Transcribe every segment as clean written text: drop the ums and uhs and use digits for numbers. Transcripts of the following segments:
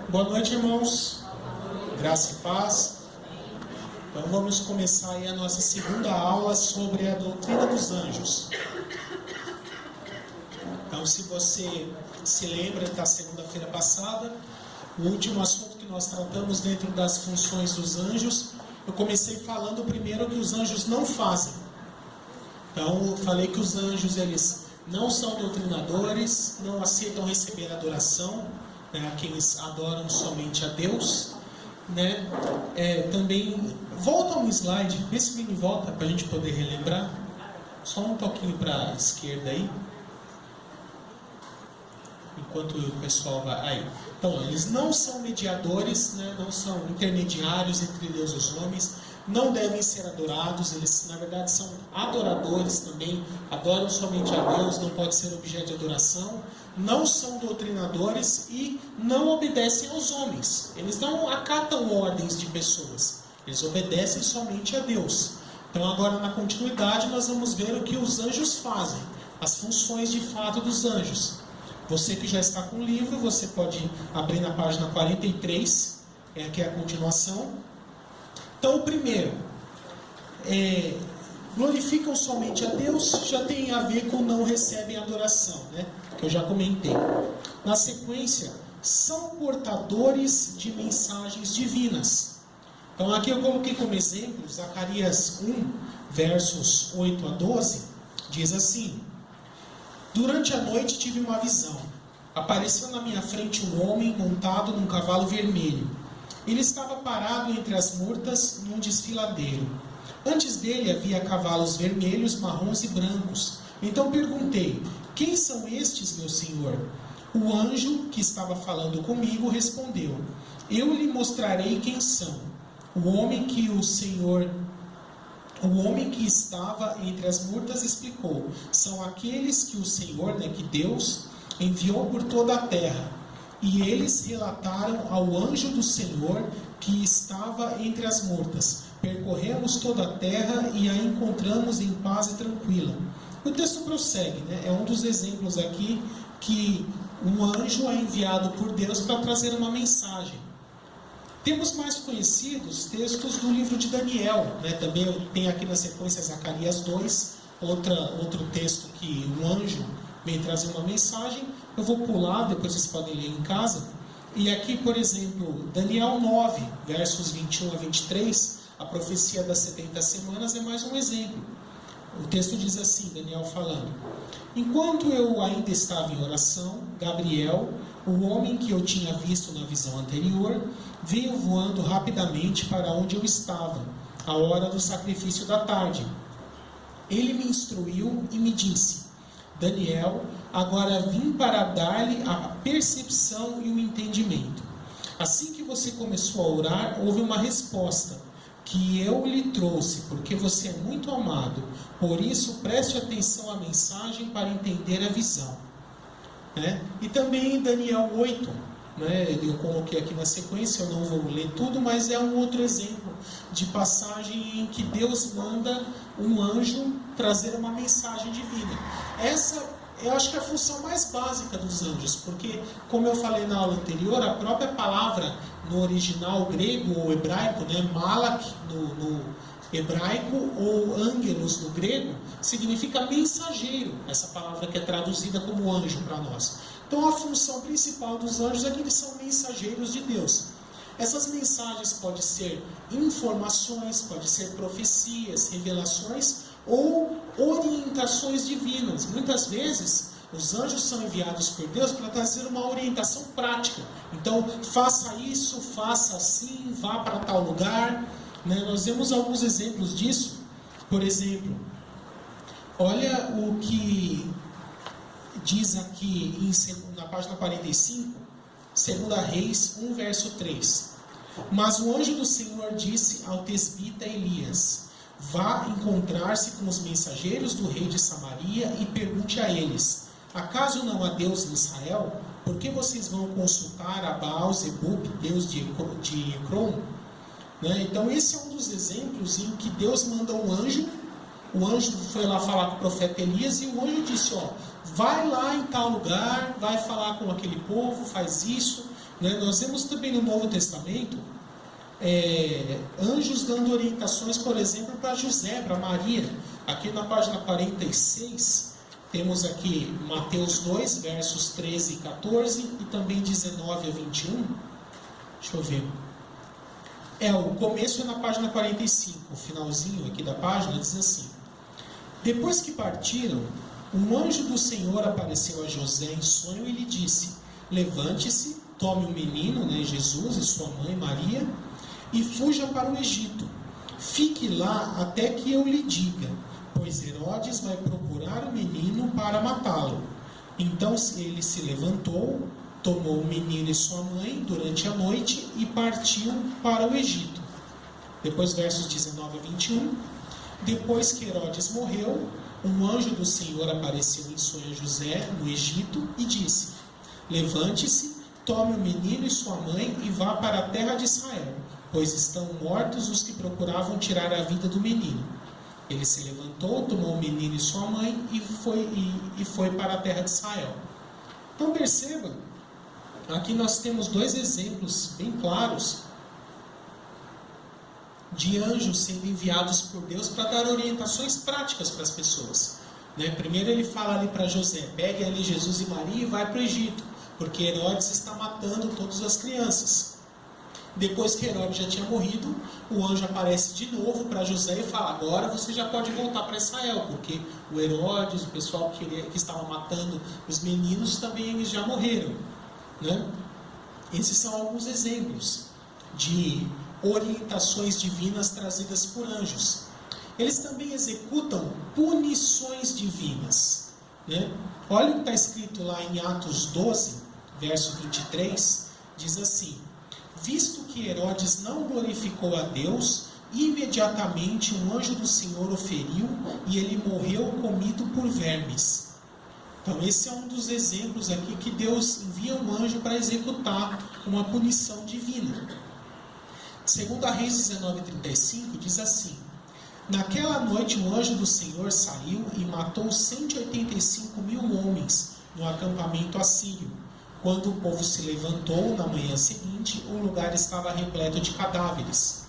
Boa noite, irmãos. Graça e paz. Então vamos começar aí a nossa segunda aula sobre a doutrina dos anjos. Então, se você se lembra da segunda-feira passada, o último assunto que nós tratamos dentro das funções dos anjos, eu comecei falando primeiro que os anjos não fazem. Então, eu falei que os anjos, eles não são doutrinadores, não aceitam receber adoração, aqueles adoram somente a Deus, né? Também, volta um slide, vê se ele volta para a gente poder relembrar, só um toquinho para a esquerda aí, enquanto o pessoal vai aí. Então, eles não são mediadores, né? Não são intermediários entre Deus e os homens, não devem ser adorados, eles na verdade são adoradores também, adoram somente a Deus, não pode ser objeto de adoração, não são doutrinadores e não obedecem aos homens, eles não acatam ordens de pessoas, eles obedecem somente a Deus. Então agora na continuidade nós vamos ver o que os anjos fazem, as funções de fato dos anjos. Você que já está com o livro, você pode abrir na página 43, que é a continuação. Então, o primeiro, glorificam somente a Deus, já tem a ver com não recebem adoração, né? Que eu já comentei. Na sequência, são portadores de mensagens divinas. Então, aqui eu coloquei como exemplo, Zacarias 1, versos 8 a 12, diz assim: durante a noite tive uma visão. Apareceu na minha frente um homem montado num cavalo vermelho. Ele estava parado entre as murtas num desfiladeiro. Antes dele havia cavalos vermelhos, marrons e brancos. Então perguntei: quem são estes, meu senhor? O anjo que estava falando comigo respondeu: eu lhe mostrarei quem são. O homem que estava entre as murtas explicou: são aqueles que o Senhor, que Deus, enviou por toda a terra. E eles relataram ao anjo do Senhor que estava entre as murtas: percorremos toda a terra e a encontramos em paz e tranquila. O texto prossegue, é um dos exemplos aqui que um anjo é enviado por Deus para trazer uma mensagem. Temos mais conhecidos textos do livro de Daniel, também tem aqui na sequência Zacarias 2, outro texto que um anjo vem trazer uma mensagem. Eu vou pular, depois vocês podem ler em casa. E aqui, por exemplo, Daniel 9, versos 21 a 23, a profecia das 70 semanas é mais um exemplo. O texto diz assim, Daniel falando: enquanto eu ainda estava em oração, Gabriel, o homem que eu tinha visto na visão anterior, veio voando rapidamente para onde eu estava, à hora do sacrifício da tarde. Ele me instruiu e me disse: Daniel, agora vim para dar-lhe a percepção e o entendimento. Assim que você começou a orar, houve uma resposta que eu lhe trouxe, porque você é muito amado. Por isso, preste atenção à mensagem para entender a visão. E também em Daniel 8, eu coloquei aqui na sequência, eu não vou ler tudo, mas é um outro exemplo de passagem em que Deus manda um anjo trazer uma mensagem divina. Essa, eu acho que é a função mais básica dos anjos, porque, como eu falei na aula anterior, a própria palavra no original grego ou hebraico, malak no hebraico ou ângelos no grego, significa mensageiro, essa palavra que é traduzida como anjo para nós. Então a função principal dos anjos é que eles são mensageiros de Deus. Essas mensagens podem ser informações, podem ser profecias, revelações ou orientações divinas. Muitas vezes os anjos são enviados por Deus para trazer uma orientação prática. Então, faça isso, faça assim, vá para tal lugar. Nós vemos alguns exemplos disso. Por exemplo, olha o que diz aqui na página 45, 2 Reis 1, verso 3. Mas o anjo do Senhor disse ao tesbita Elias: vá encontrar-se com os mensageiros do rei de Samaria e pergunte a eles: acaso não há Deus em Israel? Por que vocês vão consultar a Baal-zebub, Deus de Ecrom? Então esse é um dos exemplos em que Deus manda um anjo. O anjo foi lá falar com o profeta Elias e o anjo disse: vai lá em tal lugar, vai falar com aquele povo, faz isso. Né? Nós vemos também no Novo Testamento anjos dando orientações, por exemplo, para José, para Maria. Aqui na página 46, temos aqui Mateus 2, versos 13 e 14, e também 19 a 21. Deixa eu ver. O começo é na página 45, o finalzinho aqui da página diz assim: depois que partiram, um anjo do Senhor apareceu a José em sonho e lhe disse: levante-se, tome o menino, né, Jesus, e sua mãe Maria, e fuja para o Egito. Fique lá até que eu lhe diga, pois Herodes vai procurar o menino para matá-lo. Então ele se levantou, tomou o menino e sua mãe durante a noite e partiu para o Egito. Depois, versos 19 a 21. Depois que Herodes morreu, um anjo do Senhor apareceu em sonho a José no Egito e disse: levante-se, tome o menino e sua mãe e vá para a terra de Israel, pois estão mortos os que procuravam tirar a vida do menino. Ele se levantou, tomou o menino e sua mãe e foi para a terra de Israel. Então perceba, aqui nós temos dois exemplos bem claros de anjos sendo enviados por Deus para dar orientações práticas para as pessoas. Primeiro ele fala ali para José: pegue ali Jesus e Maria e vai para o Egito, porque Herodes está matando todas as crianças. Depois que Herodes já tinha morrido, o anjo aparece de novo para José e fala: agora você já pode voltar para Israel, porque o Herodes, o pessoal que estava matando os meninos, também eles já morreram. Esses são alguns exemplos de orientações divinas trazidas por anjos. Eles também executam punições divinas. Olha o que está escrito lá em Atos 12, verso 23, diz assim: visto que Herodes não glorificou a Deus, imediatamente um anjo do Senhor o feriu e ele morreu comido por vermes. Então esse é um dos exemplos aqui que Deus envia um anjo para executar uma punição divina. Segundo a Reis 19:35 diz assim: naquela noite o anjo do Senhor saiu e matou 185.000 homens no acampamento assírio. Quando o povo se levantou na manhã seguinte, o lugar estava repleto de cadáveres.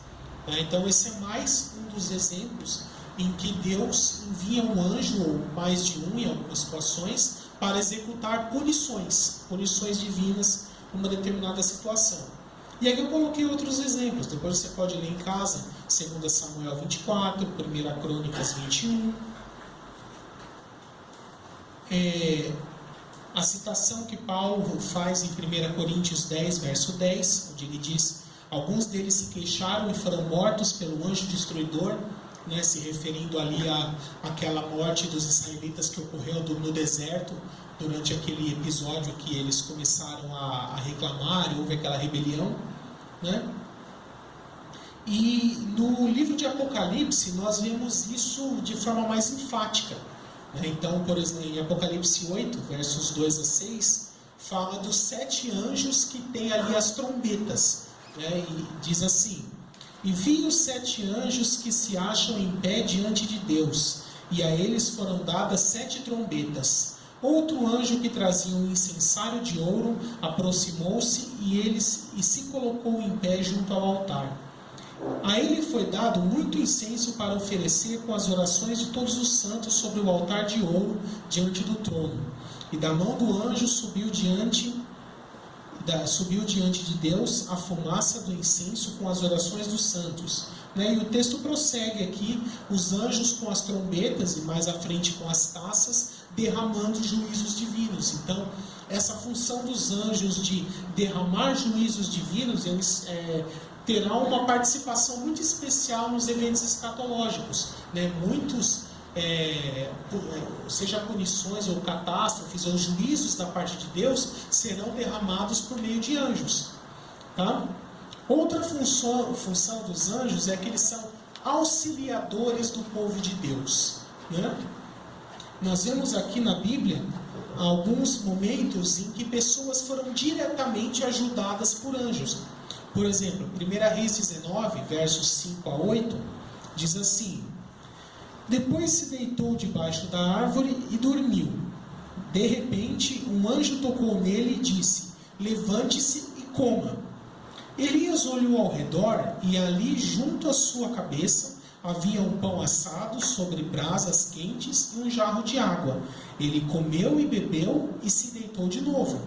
Então esse é mais um dos exemplos em que Deus envia um anjo, ou mais de um em algumas situações, para executar punições divinas numa determinada situação. E aqui eu coloquei outros exemplos, depois você pode ler em casa, 2 Samuel 24, 1 Crônicas 21. A citação que Paulo faz em 1 Coríntios 10, verso 10, onde ele diz: alguns deles se queixaram e foram mortos pelo anjo destruidor, se referindo ali àquela morte dos israelitas que ocorreu no deserto, durante aquele episódio que eles começaram a reclamar e houve aquela rebelião. E no livro de Apocalipse nós vemos isso de forma mais enfática. Então, por exemplo, em Apocalipse 8, versos 2 a 6, fala dos 7 anjos que tem ali as trombetas. E diz assim: e vi os 7 anjos que se acham em pé diante de Deus, e a eles foram dadas 7 trombetas. Outro anjo que trazia um incensário de ouro aproximou-se e se colocou em pé junto ao altar. A ele foi dado muito incenso para oferecer com as orações de todos os santos sobre o altar de ouro diante do trono. E da mão do anjo subiu diante de Deus a fumaça do incenso com as orações dos santos. E o texto prossegue aqui, os anjos com as trombetas e mais à frente com as taças, derramando juízos divinos. Então, essa função dos anjos de derramar juízos divinos, eles terão uma participação muito especial nos eventos escatológicos. Muitos, seja punições ou catástrofes ou juízos da parte de Deus, serão derramados por meio de anjos. Outra função dos anjos é que eles são auxiliadores do povo de Deus. Nós vemos aqui na Bíblia alguns momentos em que pessoas foram diretamente ajudadas por anjos. Por exemplo, 1 Reis 19, versos 5 a 8, diz assim: depois se deitou debaixo da árvore e dormiu. De repente, um anjo tocou nele e disse: levante-se e coma. Elias olhou ao redor, e ali junto à sua cabeça havia um pão assado sobre brasas quentes e um jarro de água. Ele comeu e bebeu e se deitou de novo.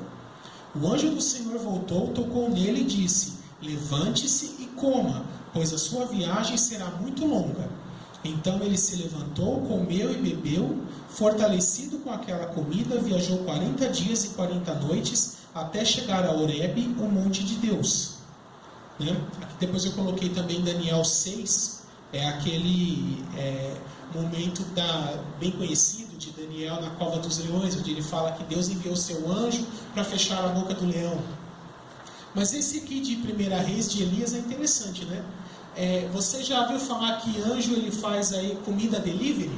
O anjo do Senhor voltou, tocou nele e disse: levante-se e coma, pois a sua viagem será muito longa. Então ele se levantou, comeu e bebeu. Fortalecido com aquela comida, viajou 40 dias e 40 noites até chegar a Horebe, o monte de Deus. Aqui depois eu coloquei também Daniel 6, é aquele momento bem conhecido de Daniel na cova dos leões, onde ele fala que Deus enviou seu anjo para fechar a boca do leão. Mas esse aqui de 1 Reis de Elias é interessante, né? Você já ouviu falar que anjo ele faz aí comida delivery?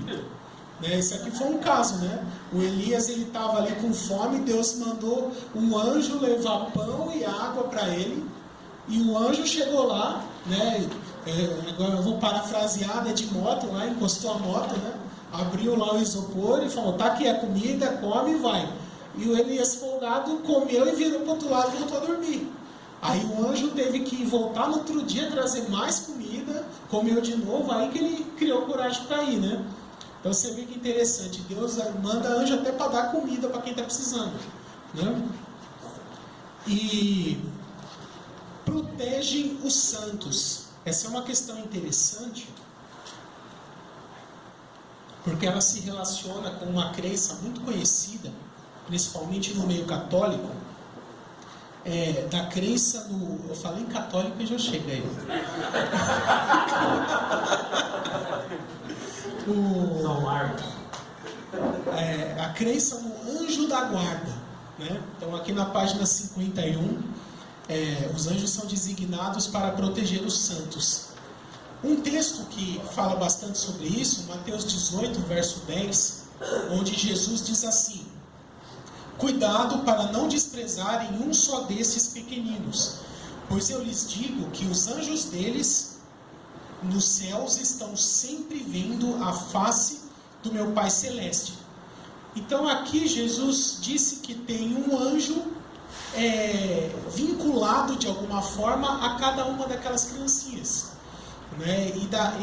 Esse aqui foi um caso, né? O Elias ele estava ali com fome, Deus mandou um anjo levar pão e água para ele, e o anjo chegou lá, né? Agora eu vou parafrasear, de moto lá, encostou a moto, né? Abriu lá o isopor e falou: tá aqui a comida, come e vai. E o Elias folgado comeu e virou para o outro lado e voltou a dormir. Aí o anjo teve que voltar no outro dia, trazer mais comida, comeu de novo, aí que ele criou coragem para ir, né? Então você vê que interessante, Deus manda anjo até para dar comida para quem está precisando, né? E protege os santos. Essa é uma questão interessante, porque ela se relaciona com uma crença muito conhecida, principalmente no meio católico, da crença no... Eu falei em católico e já chega aí. A crença no anjo da guarda, né? Então aqui na página 51, os anjos são designados para proteger os santos. Um texto que fala bastante sobre isso, Mateus 18, verso 10, onde Jesus diz assim: cuidado para não desprezarem um só desses pequeninos, pois eu lhes digo que os anjos deles nos céus estão sempre vendo a face do meu Pai Celeste. Então aqui Jesus disse que tem um anjo vinculado de alguma forma a cada uma daquelas criancinhas, né?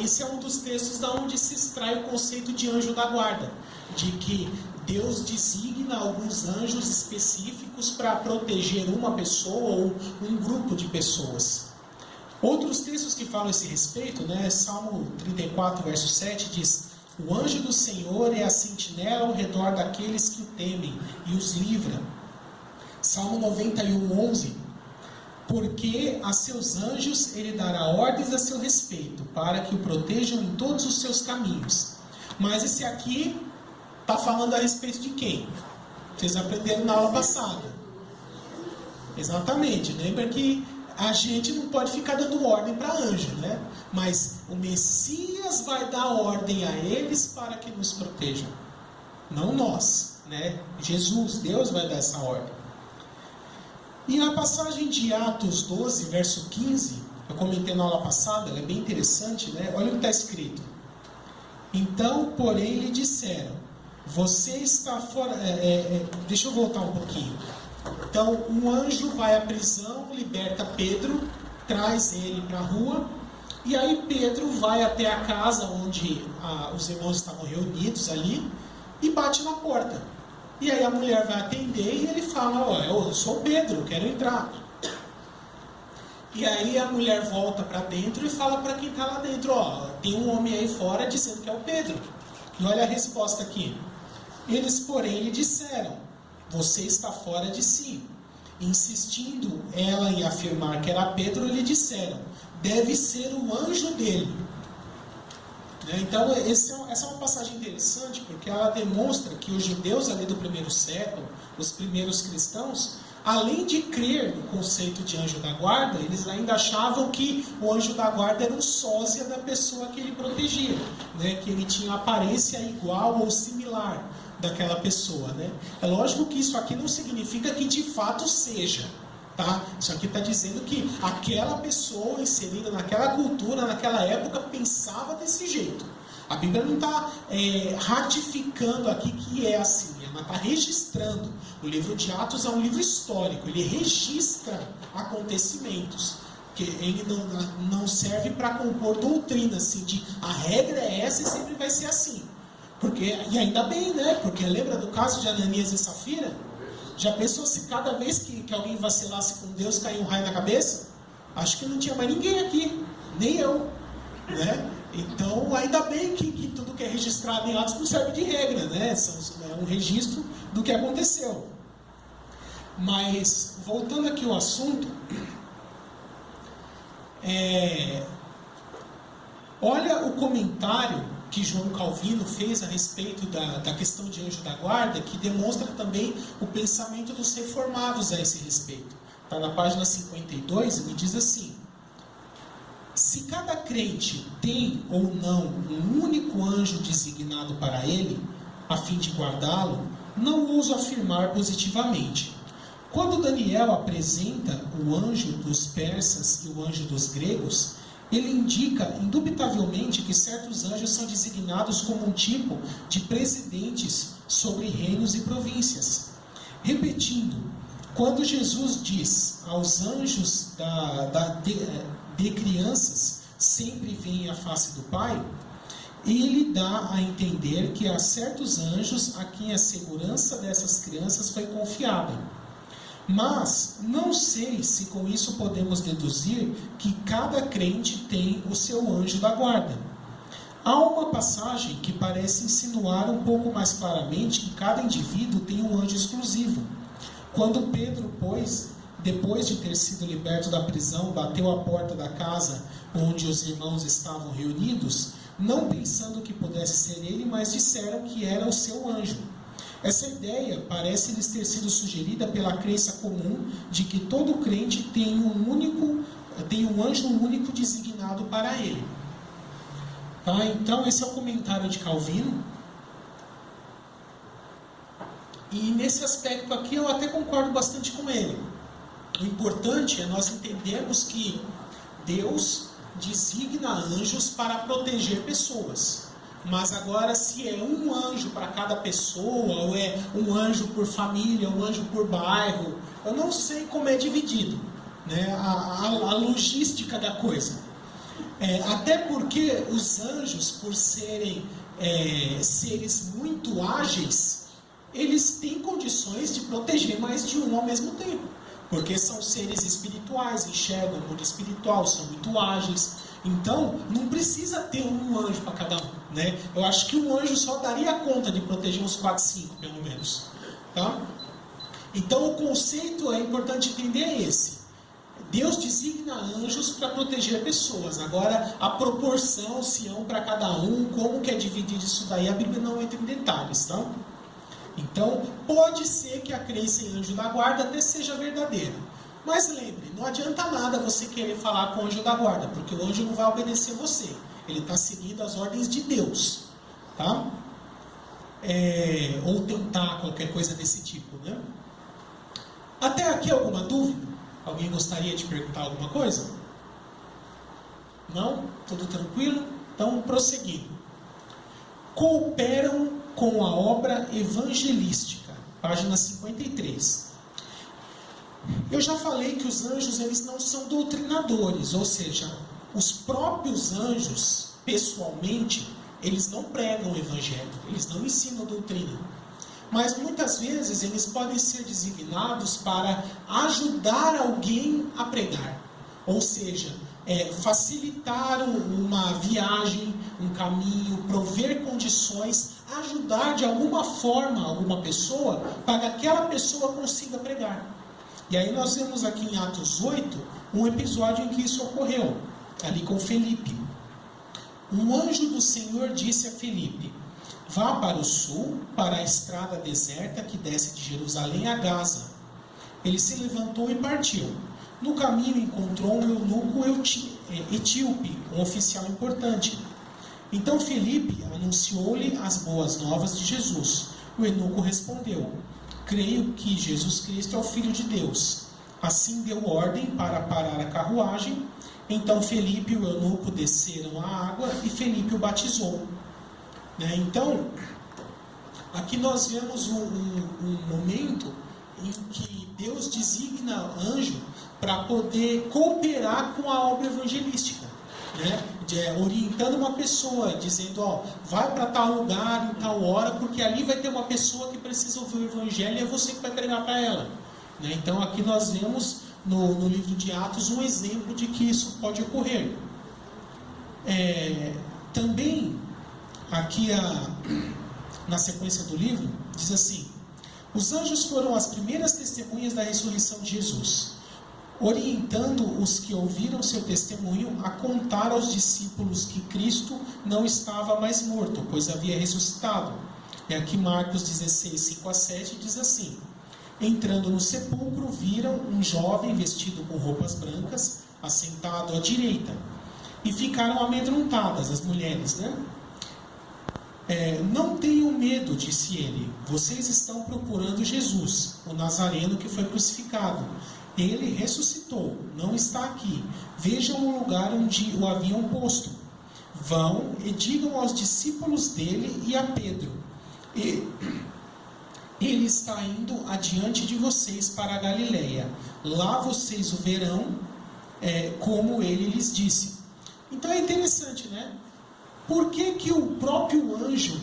Esse é um dos textos da onde se extrai o conceito de anjo da guarda, de que Deus designa alguns anjos específicos para proteger uma pessoa ou um grupo de pessoas. Outros textos que falam a esse respeito, né? Salmo 34, verso 7 diz: o anjo do Senhor é a sentinela ao redor daqueles que o temem e os livra. Salmo 91, 11: porque a seus anjos ele dará ordens a seu respeito, para que o protejam em todos os seus caminhos. Mas esse aqui está falando a respeito de quem? Vocês aprenderam na aula passada. Exatamente. Lembra que a gente não pode ficar dando ordem para anjo, né? Mas o Messias vai dar ordem a eles para que nos protejam. Não nós, né? Jesus, Deus vai dar essa ordem. E na passagem de Atos 12, verso 15, eu comentei na aula passada, ela é bem interessante, né? Olha o que está escrito. Então, porém, lhe disseram: você está fora... deixa eu voltar um pouquinho. Então, um anjo vai à prisão, liberta Pedro, traz ele para a rua, e aí Pedro vai até a casa onde os irmãos estavam reunidos ali, e bate na porta. E aí a mulher vai atender e ele fala: eu sou Pedro, quero entrar. E aí a mulher volta para dentro e fala para quem está lá dentro: tem um homem aí fora dizendo que é o Pedro. E olha a resposta aqui. Eles, porém, lhe disseram: você está fora de si. Insistindo ela em afirmar que era Pedro, lhe disseram: deve ser o anjo dele. Então essa é uma passagem interessante, porque ela demonstra que os judeus ali do primeiro século, os primeiros cristãos, além de crer no conceito de anjo da guarda, eles ainda achavam que o anjo da guarda era um sósia da pessoa que ele protegia, né? Que ele tinha aparência igual ou similar daquela pessoa, né? É lógico que isso aqui não significa que de fato seja, tá? Isso aqui está dizendo que aquela pessoa inserida naquela cultura, naquela época, pensava desse jeito. A Bíblia não está ratificando aqui que é assim. mas está registrando. O livro de Atos é um livro histórico, ele registra acontecimentos, que ele não serve para compor doutrina, assim, de a regra é essa e sempre vai ser assim. E ainda bem, né? Porque lembra do caso de Ananias e Safira? Já pensou se cada vez que alguém vacilasse com Deus cair um raio na cabeça? Acho que não tinha mais ninguém aqui, nem eu, né? Então, ainda bem que tudo que é registrado em Atos não serve de regra, né? É um registro do que aconteceu. Mas, voltando aqui ao assunto, olha o comentário que João Calvino fez a respeito da questão de anjo da guarda, que demonstra também o pensamento dos reformados a esse respeito. Está na página 52, ele diz assim: se cada crente tem ou não um único anjo designado para ele, a fim de guardá-lo, não ouso afirmar positivamente. Quando Daniel apresenta o anjo dos persas e o anjo dos gregos, ele indica indubitavelmente que certos anjos são designados como um tipo de presidentes sobre reinos e províncias. Repetindo, quando Jesus diz aos anjos de crianças, sempre veem a face do Pai, ele dá a entender que há certos anjos a quem a segurança dessas crianças foi confiada. Mas não sei se com isso podemos deduzir que cada crente tem o seu anjo da guarda. Há uma passagem que parece insinuar um pouco mais claramente que cada indivíduo tem um anjo exclusivo. Quando Pedro, pois, depois de ter sido liberto da prisão, bateu à porta da casa onde os irmãos estavam reunidos, não pensando que pudesse ser ele, mas disseram que era o seu anjo. Essa ideia parece lhes ter sido sugerida pela crença comum de que todo crente tem um anjo único designado para ele. Tá? Então, esse é o comentário de Calvino. E nesse aspecto aqui eu até concordo bastante com ele. O importante é nós entendermos que Deus designa anjos para proteger pessoas. Mas agora, se é um anjo para cada pessoa, ou é um anjo por família, um anjo por bairro, eu não sei como é dividido, né? A logística da coisa. Até porque os anjos, por serem seres muito ágeis, eles têm condições de proteger mais de um ao mesmo tempo. Porque são seres espirituais, enxergam o mundo espiritual, são muito ágeis. Então, não precisa ter um anjo para cada um, né? Eu acho que um anjo só daria conta de proteger uns 4, 5, pelo menos. Tá? Então, o conceito é importante entender é esse. Deus designa anjos para proteger pessoas. Agora, a proporção, se é um para cada um, como que é dividido isso daí, a Bíblia não entra em detalhes, tá? Então, pode ser que a crença em anjo da guarda até seja verdadeira. Mas lembre, não adianta nada você querer falar com o anjo da guarda, porque o anjo não vai obedecer você. Ele está seguindo as ordens de Deus. Tá? Ou tentar qualquer coisa desse tipo, né? Até aqui alguma dúvida? Alguém gostaria de perguntar alguma coisa? Não? Tudo tranquilo? Então, prosseguindo. Cooperam com a obra evangelística. Página 53. Eu já falei que os anjos eles não são doutrinadores, ou seja, os próprios anjos, pessoalmente, eles não pregam o evangelho, eles não ensinam doutrina. Mas muitas vezes eles podem ser designados para ajudar alguém a pregar. Ou seja, facilitar uma viagem, um caminho, prover condições, ajudar de alguma forma alguma pessoa para que aquela pessoa consiga pregar. E aí nós vemos aqui em Atos 8 um episódio em que isso ocorreu, ali com Felipe. Um anjo do Senhor disse a Felipe: vá para o sul, para a estrada deserta que desce de Jerusalém a Gaza. Ele se levantou e partiu. No caminho encontrou um eunuco etíope, um oficial importante. Então Felipe anunciou-lhe as boas novas de Jesus. O eunuco respondeu: creio que Jesus Cristo é o Filho de Deus. Assim deu ordem para parar a carruagem. Então Felipe e o eunuco desceram à água e Felipe o batizou. Então, Aqui nós vemos um momento em que Deus designa anjo para poder cooperar com a obra evangelística, né? Orientando uma pessoa, dizendo, ó, vai para tal lugar em tal hora, porque ali vai ter uma pessoa que precisa ouvir o evangelho e é você que vai pregar para ela, né? Então aqui nós vemos no livro de Atos um exemplo de que isso pode ocorrer. Também aqui na sequência do livro diz assim: os anjos foram as primeiras testemunhas da ressurreição de Jesus, orientando os que ouviram seu testemunho a contar aos discípulos que Cristo não estava mais morto, pois havia ressuscitado. E aqui Marcos 16, 5-7 diz assim: entrando no sepulcro, viram um jovem vestido com roupas brancas, assentado à direita, e ficaram amedrontadas as mulheres, né? Não tenham medo, disse ele, vocês estão procurando Jesus, o Nazareno que foi crucificado. Ele ressuscitou, não está aqui. Vejam o lugar onde o haviam posto. Vão e digam aos discípulos dele e a Pedro: ele está indo adiante de vocês para a Galileia. Lá vocês o verão, como ele lhes disse. Então é interessante, né? Por que o próprio anjo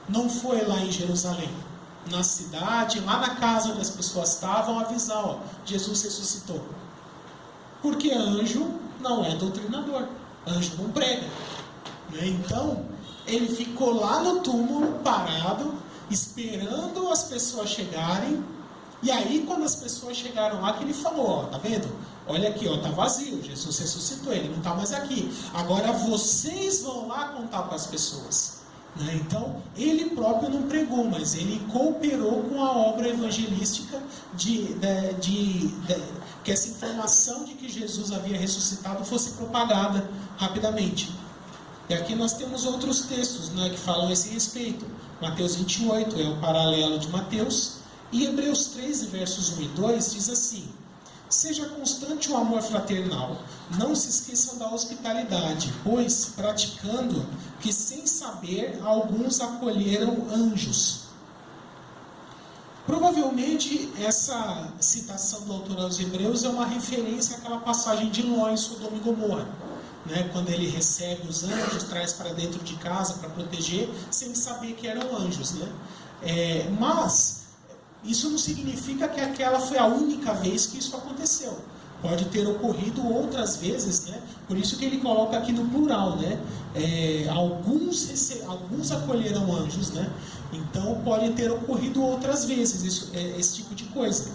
não foi lá em Jerusalém? Na cidade, lá na casa onde as pessoas estavam, avisar, ó, Jesus ressuscitou. Porque anjo não é doutrinador, anjo não prega, né? Então, ele ficou lá no túmulo, parado, esperando as pessoas chegarem. E aí, quando as pessoas chegaram lá, que ele falou, ó, tá vendo? Olha aqui, ó, tá vazio, Jesus ressuscitou, ele não está mais aqui. Agora vocês vão lá contar para as pessoas, né? Então, ele próprio não pregou, mas ele cooperou com a obra evangelística que essa informação de que Jesus havia ressuscitado fosse propagada rapidamente. E aqui nós temos outros textos, né, que falam a esse respeito. Mateus 28 é o paralelo de Mateus. E Hebreus 13, versos 1 e 2 diz assim: seja constante o amor fraternal, não se esqueçam da hospitalidade, pois, praticando, que sem saber, alguns acolheram anjos. Provavelmente, essa citação do autor aos Hebreus é uma referência àquela passagem de Ló em Sodoma e Gomorra, né? Quando ele recebe os anjos, traz para dentro de casa para proteger, sem saber que eram anjos, né? Mas isso não significa que aquela foi a única vez que isso aconteceu. Pode ter ocorrido outras vezes, né? Por isso que ele coloca aqui no plural, né? Alguns acolheram anjos, né? Então pode ter ocorrido outras vezes esse tipo de coisa.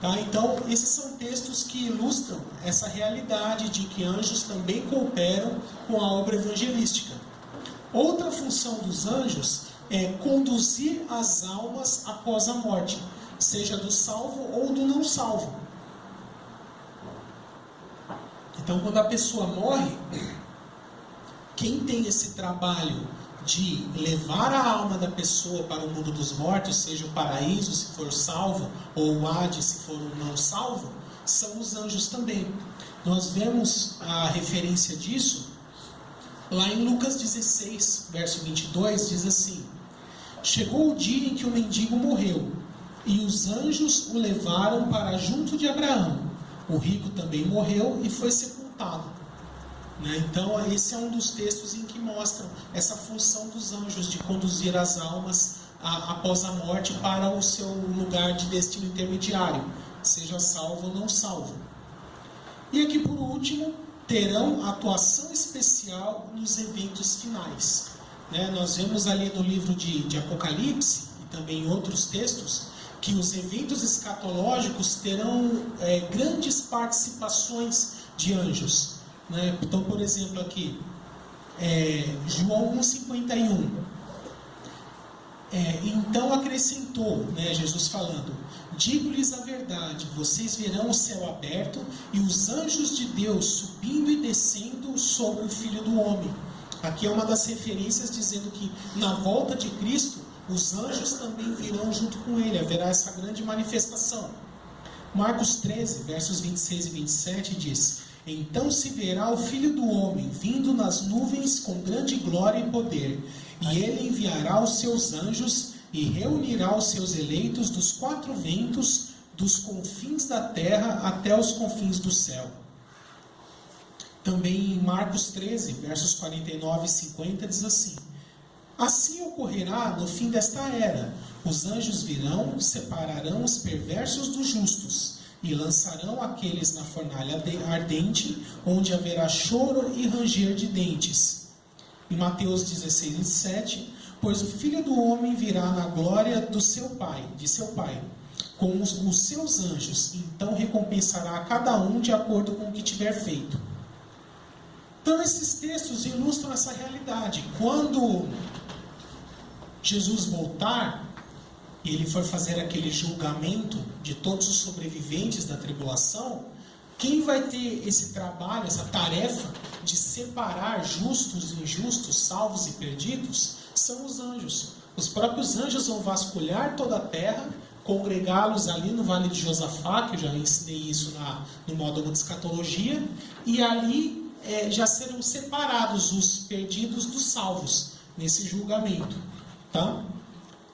Tá? Então esses são textos que ilustram essa realidade de que anjos também cooperam com a obra evangelística. Outra função dos anjos é conduzir as almas após a morte, seja do salvo ou do não salvo. Então, quando a pessoa morre, quem tem esse trabalho de levar a alma da pessoa para o mundo dos mortos, seja o paraíso, se for salvo, ou o Hades, se for um não salvo, são os anjos também. Nós vemos a referência disso lá em Lucas 16, verso 22, diz assim: chegou o dia em que o mendigo morreu, e os anjos o levaram para junto de Abraão. O rico também morreu e foi sepultado. Né? Então, esse é um dos textos em que mostram essa função dos anjos de conduzir as almas após a morte para o seu lugar de destino intermediário, seja salvo ou não salvo. E aqui, por último, terão atuação especial nos eventos finais. Né? Nós vemos ali no livro de Apocalipse, e também em outros textos, que os eventos escatológicos terão grandes participações de anjos. Né? Então, por exemplo, aqui, João 1,51. Então acrescentou, né, Jesus falando: digo-lhes a verdade, vocês verão o céu aberto e os anjos de Deus subindo e descendo sobre o Filho do Homem. Aqui é uma das referências dizendo que na volta de Cristo, os anjos também virão junto com ele, haverá essa grande manifestação. Marcos 13, versos 26 e 27 diz: Então se verá o Filho do Homem vindo nas nuvens com grande glória e poder, e ele enviará os seus anjos e reunirá os seus eleitos dos quatro ventos, dos confins da terra até os confins do céu. Também em Marcos 13, versos 49 e 50, diz assim: assim ocorrerá no fim desta era. Os anjos virão, separarão os perversos dos justos, e lançarão aqueles na fornalha ardente, onde haverá choro e ranger de dentes. Em Mateus 16, 27, pois o Filho do Homem virá na glória de seu Pai, com os seus anjos, então recompensará a cada um de acordo com o que tiver feito. Então esses textos ilustram essa realidade. Quando Jesus voltar, e ele for fazer aquele julgamento de todos os sobreviventes da tribulação, quem vai ter esse trabalho, essa tarefa de separar justos e injustos, salvos e perdidos, são os anjos. Os próprios anjos vão vasculhar toda a terra, congregá-los ali no Vale de Josafá, que eu já ensinei isso no módulo de escatologia, e ali já serão separados os perdidos dos salvos, nesse julgamento. Tá?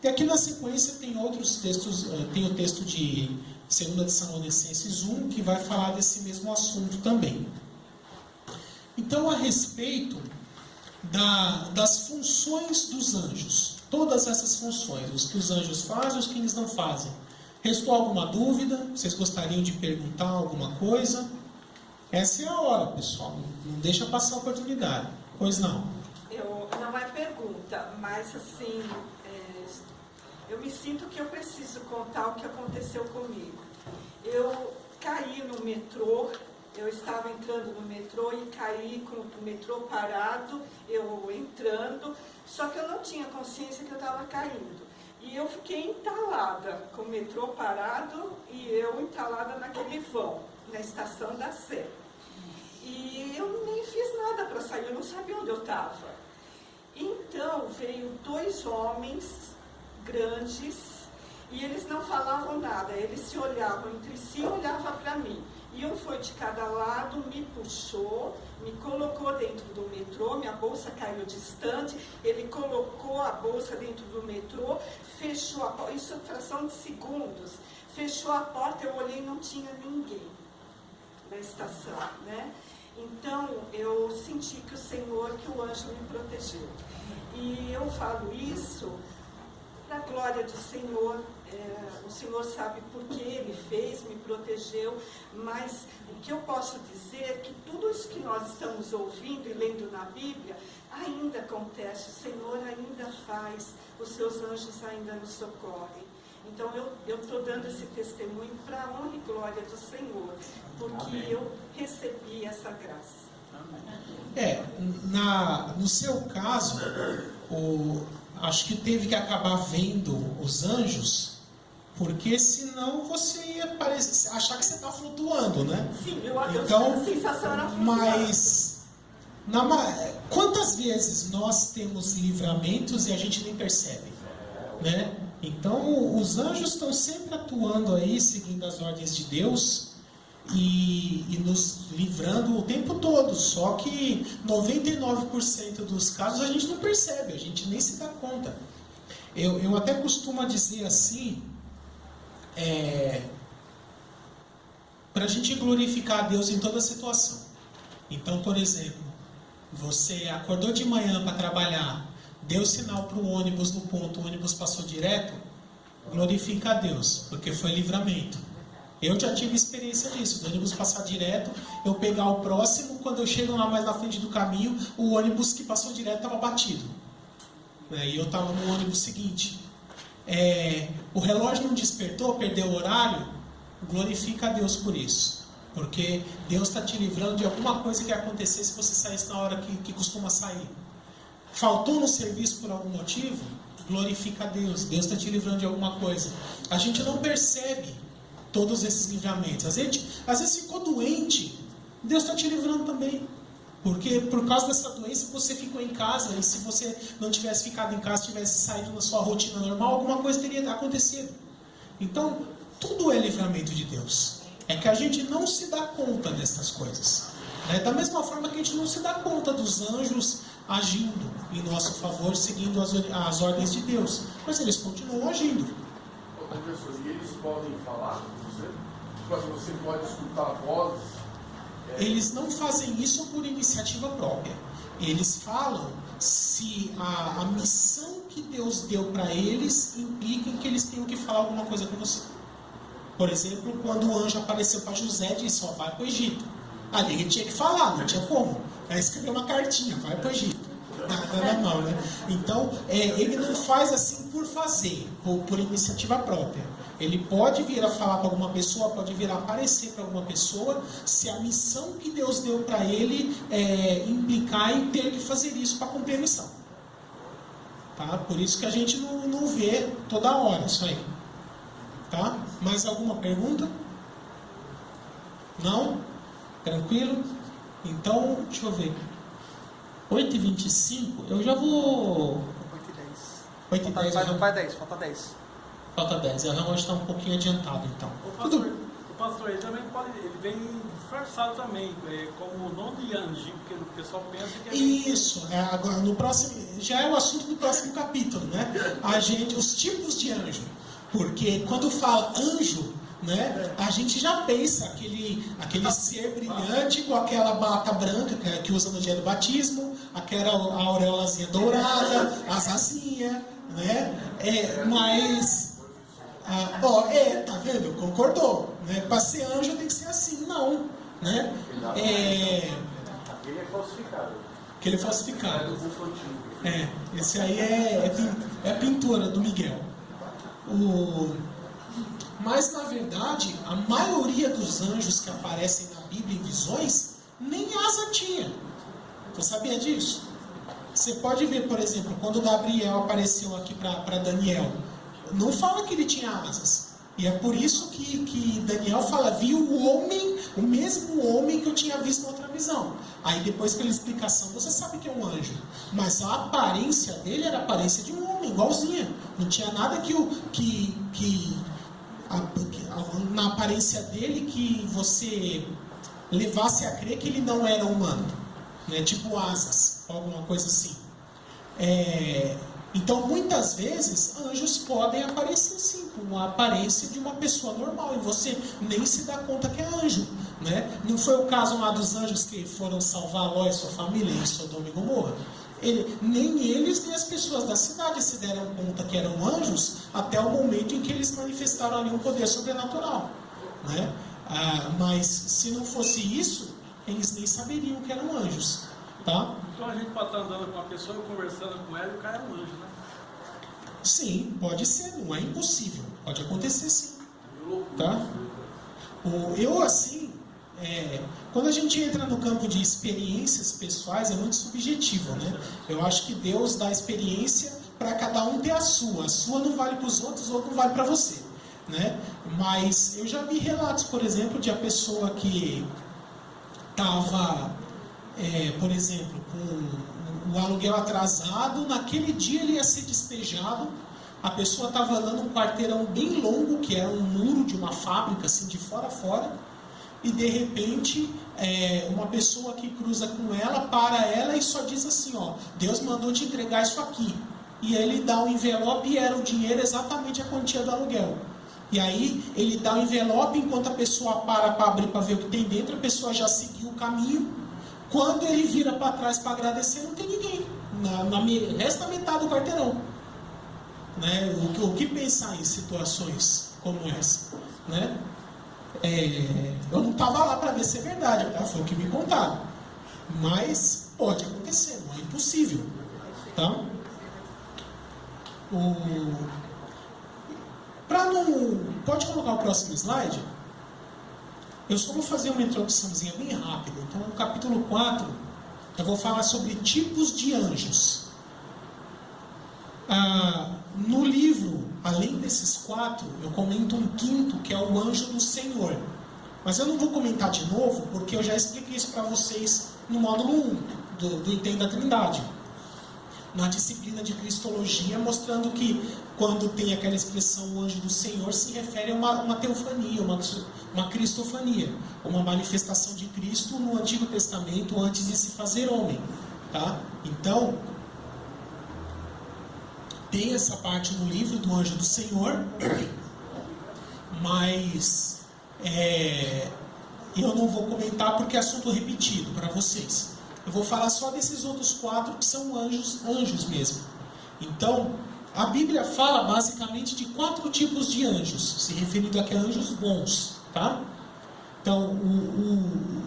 E aqui na sequência tem outros textos, tem o texto de 2 Tessalonicenses 1, que vai falar desse mesmo assunto também. Então, a respeito das funções dos anjos, todas essas funções, os que os anjos fazem e os que eles não fazem. Restou alguma dúvida? Vocês gostariam de perguntar alguma coisa? Essa é a hora, pessoal. Não deixa passar a oportunidade. Pois não? Não é pergunta, mas assim, eu me sinto que eu preciso contar o que aconteceu comigo. Eu caí no metrô, eu estava entrando no metrô e caí com o metrô parado, eu entrando, só que eu não tinha consciência que eu estava caindo. E eu fiquei entalada, com o metrô parado e eu entalada naquele vão, na estação da Sé. E eu nem fiz nada para sair, eu não sabia onde eu estava. Então veio dois homens grandes e eles não falavam nada, eles se olhavam entre si e olhavam para mim. E um foi de cada lado, me puxou, me colocou dentro do metrô, minha bolsa caiu distante, ele colocou a bolsa dentro do metrô, fechou a porta, isso é fração de segundos, fechou a porta, eu olhei e não tinha ninguém na estação, né? Então, eu senti que o anjo me protegeu. E eu falo isso para a glória do Senhor. O Senhor sabe por que Ele fez, me protegeu, mas o que eu posso dizer é que tudo isso que nós estamos ouvindo e lendo na Bíblia ainda acontece, o Senhor ainda faz, os seus anjos ainda nos socorrem. Então eu estou dando esse testemunho para a honra e glória do Senhor, porque eu recebi essa graça. No seu caso, acho que teve que acabar vendo os anjos, porque senão você ia achar que você está flutuando, né? Sim, então, a sensação era flutuar. Mas quantas vezes nós temos livramentos e a gente nem percebe, né? Então, os anjos estão sempre atuando aí, seguindo as ordens de Deus e nos livrando o tempo todo. Só que 99% dos casos a gente não percebe, a gente nem se dá conta. Eu até costumo dizer assim, para a gente glorificar a Deus em toda situação. Então, por exemplo, você acordou de manhã para trabalhar, deu sinal para o ônibus no ponto, o ônibus passou direto, glorifica a Deus, porque foi livramento. Eu já tive experiência disso, do ônibus passar direto, eu pegar o próximo, quando eu chego lá mais na frente do caminho, o ônibus que passou direto estava batido. E eu estava no ônibus seguinte. O relógio não despertou, perdeu o horário, glorifica a Deus por isso. Porque Deus está te livrando de alguma coisa que ia acontecer se você saísse na hora que costuma sair. Faltou no serviço por algum motivo? Glorifica a Deus. Deus está te livrando de alguma coisa. A gente não percebe todos esses livramentos. Às vezes ficou doente, Deus está te livrando também. Porque por causa dessa doença você ficou em casa, e se você não tivesse ficado em casa, tivesse saído na sua rotina normal, alguma coisa teria acontecido. Então, tudo é livramento de Deus. É que a gente não se dá conta dessas coisas. Né? Da mesma forma que a gente não se dá conta dos anjos agindo em nosso favor, seguindo as ordens de Deus. Mas eles continuam agindo. Professor, e eles podem falar com você? Tipo assim, você pode escutar vozes? Eles não fazem isso por iniciativa própria. Eles falam se a missão que Deus deu para eles implica em que eles tenham que falar alguma coisa com você. Por exemplo, quando o anjo apareceu para José, disse: ó, vai para o Egito. Ali ele tinha que falar, não tinha como. Aí escreveu uma cartinha: vai para o Egito. Nada na mão, né? Então, ele não faz assim por fazer, por iniciativa própria. Ele pode vir a falar para alguma pessoa, pode vir a aparecer para alguma pessoa, se a missão que Deus deu para ele implicar em ter que fazer isso para cumprir a missão. Tá? Por isso que a gente não vê toda hora isso aí. Tá? Mais alguma pergunta? Não? Tranquilo? Então, deixa eu ver. 8h25, eu já vou... 8h10. Vai 10, falta 10. Falta 10, a reunião está um pouquinho adiantado, então. O pastor, ele também pode, ele vem disfarçado também, como o nome de anjo, porque o pessoal pensa que é... Isso, agora no próximo, já é o assunto do próximo capítulo, né? Os tipos de anjo, porque quando fala anjo, né, a gente já pensa aquele ser brilhante com aquela bata branca que usa no dia do batismo, aquela auréolazinha dourada, as asinhas, né? Mas... tá vendo? Concordou, né? Para ser anjo tem que ser assim, não, né? Ele é falsificado. Que ele é falsificado. Esse aí é a pintura do Miguel. Mas na verdade, a maioria dos anjos que aparecem na Bíblia em visões nem asa tinha. Você sabia disso? Você pode ver, por exemplo, quando Gabriel apareceu aqui para Daniel. Não fala que ele tinha asas. E é por isso que Daniel fala: viu o mesmo homem que eu tinha visto na outra visão. Aí depois, pela explicação, você sabe que é um anjo. Mas a aparência dele era a aparência de um homem, igualzinha. Não tinha nada na aparência dele que você levasse a crer que ele não era humano. Né? Tipo asas, alguma coisa assim. Então, muitas vezes, anjos podem aparecer sim, com a aparência de uma pessoa normal, e você nem se dá conta que é anjo, né? Não foi o caso lá dos anjos que foram salvar Ló e sua família em Sodoma e Gomorra? Nem eles, nem as pessoas da cidade se deram conta que eram anjos, até o momento em que eles manifestaram ali um poder sobrenatural, né? Mas, se não fosse isso, eles nem saberiam que eram anjos, tá? Então a gente pode estar andando com uma pessoa, conversando com ela, e o cara é um anjo, né? Sim, pode ser, não é impossível. Pode acontecer sim. Tá? Eu assim, quando a gente entra no campo de experiências pessoais, é muito subjetivo, né? Eu acho que Deus dá experiência para cada um ter a sua. A sua não vale para os outros, o outro não vale para você, né? Mas eu já vi relatos, por exemplo, de a pessoa que estava... por exemplo, com o aluguel atrasado, naquele dia ele ia ser despejado, a pessoa estava andando um quarteirão bem longo, que era um muro de uma fábrica, assim, de fora a fora, e de repente, uma pessoa que cruza com ela, para ela e só diz assim, ó: Deus mandou te entregar isso aqui. E ele dá o envelope e era o dinheiro exatamente a quantia do aluguel. E aí ele dá o envelope, enquanto a pessoa para abrir para ver o que tem dentro, a pessoa já seguiu o caminho. Quando ele vira para trás para agradecer, não tem ninguém. Resta metade do quarteirão. Né? O que pensar em situações como essa? Né? Eu não estava lá para ver se é verdade, tá? Foi o que me contaram. Mas pode acontecer, não é impossível. Tá? Pode colocar o próximo slide? Eu só vou fazer uma introduçãozinha bem rápida. Então, no capítulo 4, eu vou falar sobre tipos de anjos. No livro, além desses 4, eu comento um quinto, que é o anjo do Senhor. Mas eu não vou comentar de novo, porque eu já expliquei isso para vocês no módulo 1 do Entenda a Trindade. Na disciplina de Cristologia, mostrando que quando tem aquela expressão o anjo do Senhor, se refere a uma teofania, uma cristofania, uma manifestação de Cristo no Antigo Testamento antes de se fazer homem. Tá? Então, tem essa parte no livro do anjo do Senhor, mas eu não vou comentar porque é assunto repetido para vocês. Eu vou falar só desses outros 4 que são anjos mesmo. Então, a Bíblia fala basicamente de 4 tipos de anjos, se referindo aqui a anjos bons, tá? Então,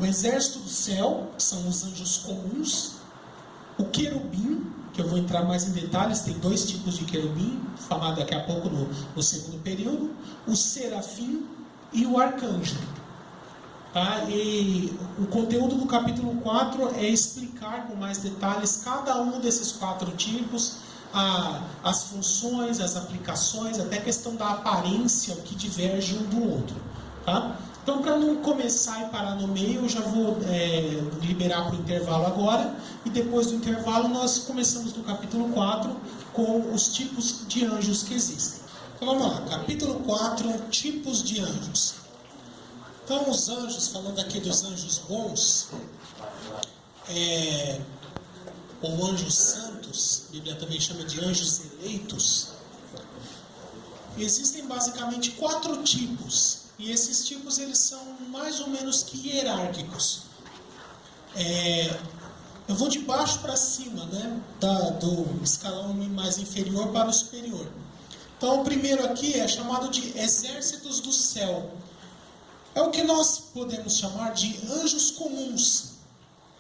o exército do céu, que são os anjos comuns, o querubim, que eu vou entrar mais em detalhes, tem 2 tipos de querubim, falar daqui a pouco no segundo período, o serafim e o arcanjo. Tá? E o conteúdo do capítulo 4 é explicar com mais detalhes cada um desses 4 tipos, as funções, as aplicações, até a questão da aparência, o que diverge um do outro. Tá? Então, para não começar e parar no meio, eu já vou liberar para o intervalo agora, e depois do intervalo nós começamos no capítulo 4 com os tipos de anjos que existem. Então vamos lá, capítulo 4, tipos de anjos. Então os anjos, falando aqui dos anjos bons, ou anjos santos, a Bíblia também chama de anjos eleitos, existem basicamente 4 tipos. E esses tipos eles são mais ou menos que hierárquicos. Eu vou de baixo para cima, né? Do escalão mais inferior para o superior. Então o primeiro aqui é chamado de exércitos do céu. É o que nós podemos chamar de anjos comuns.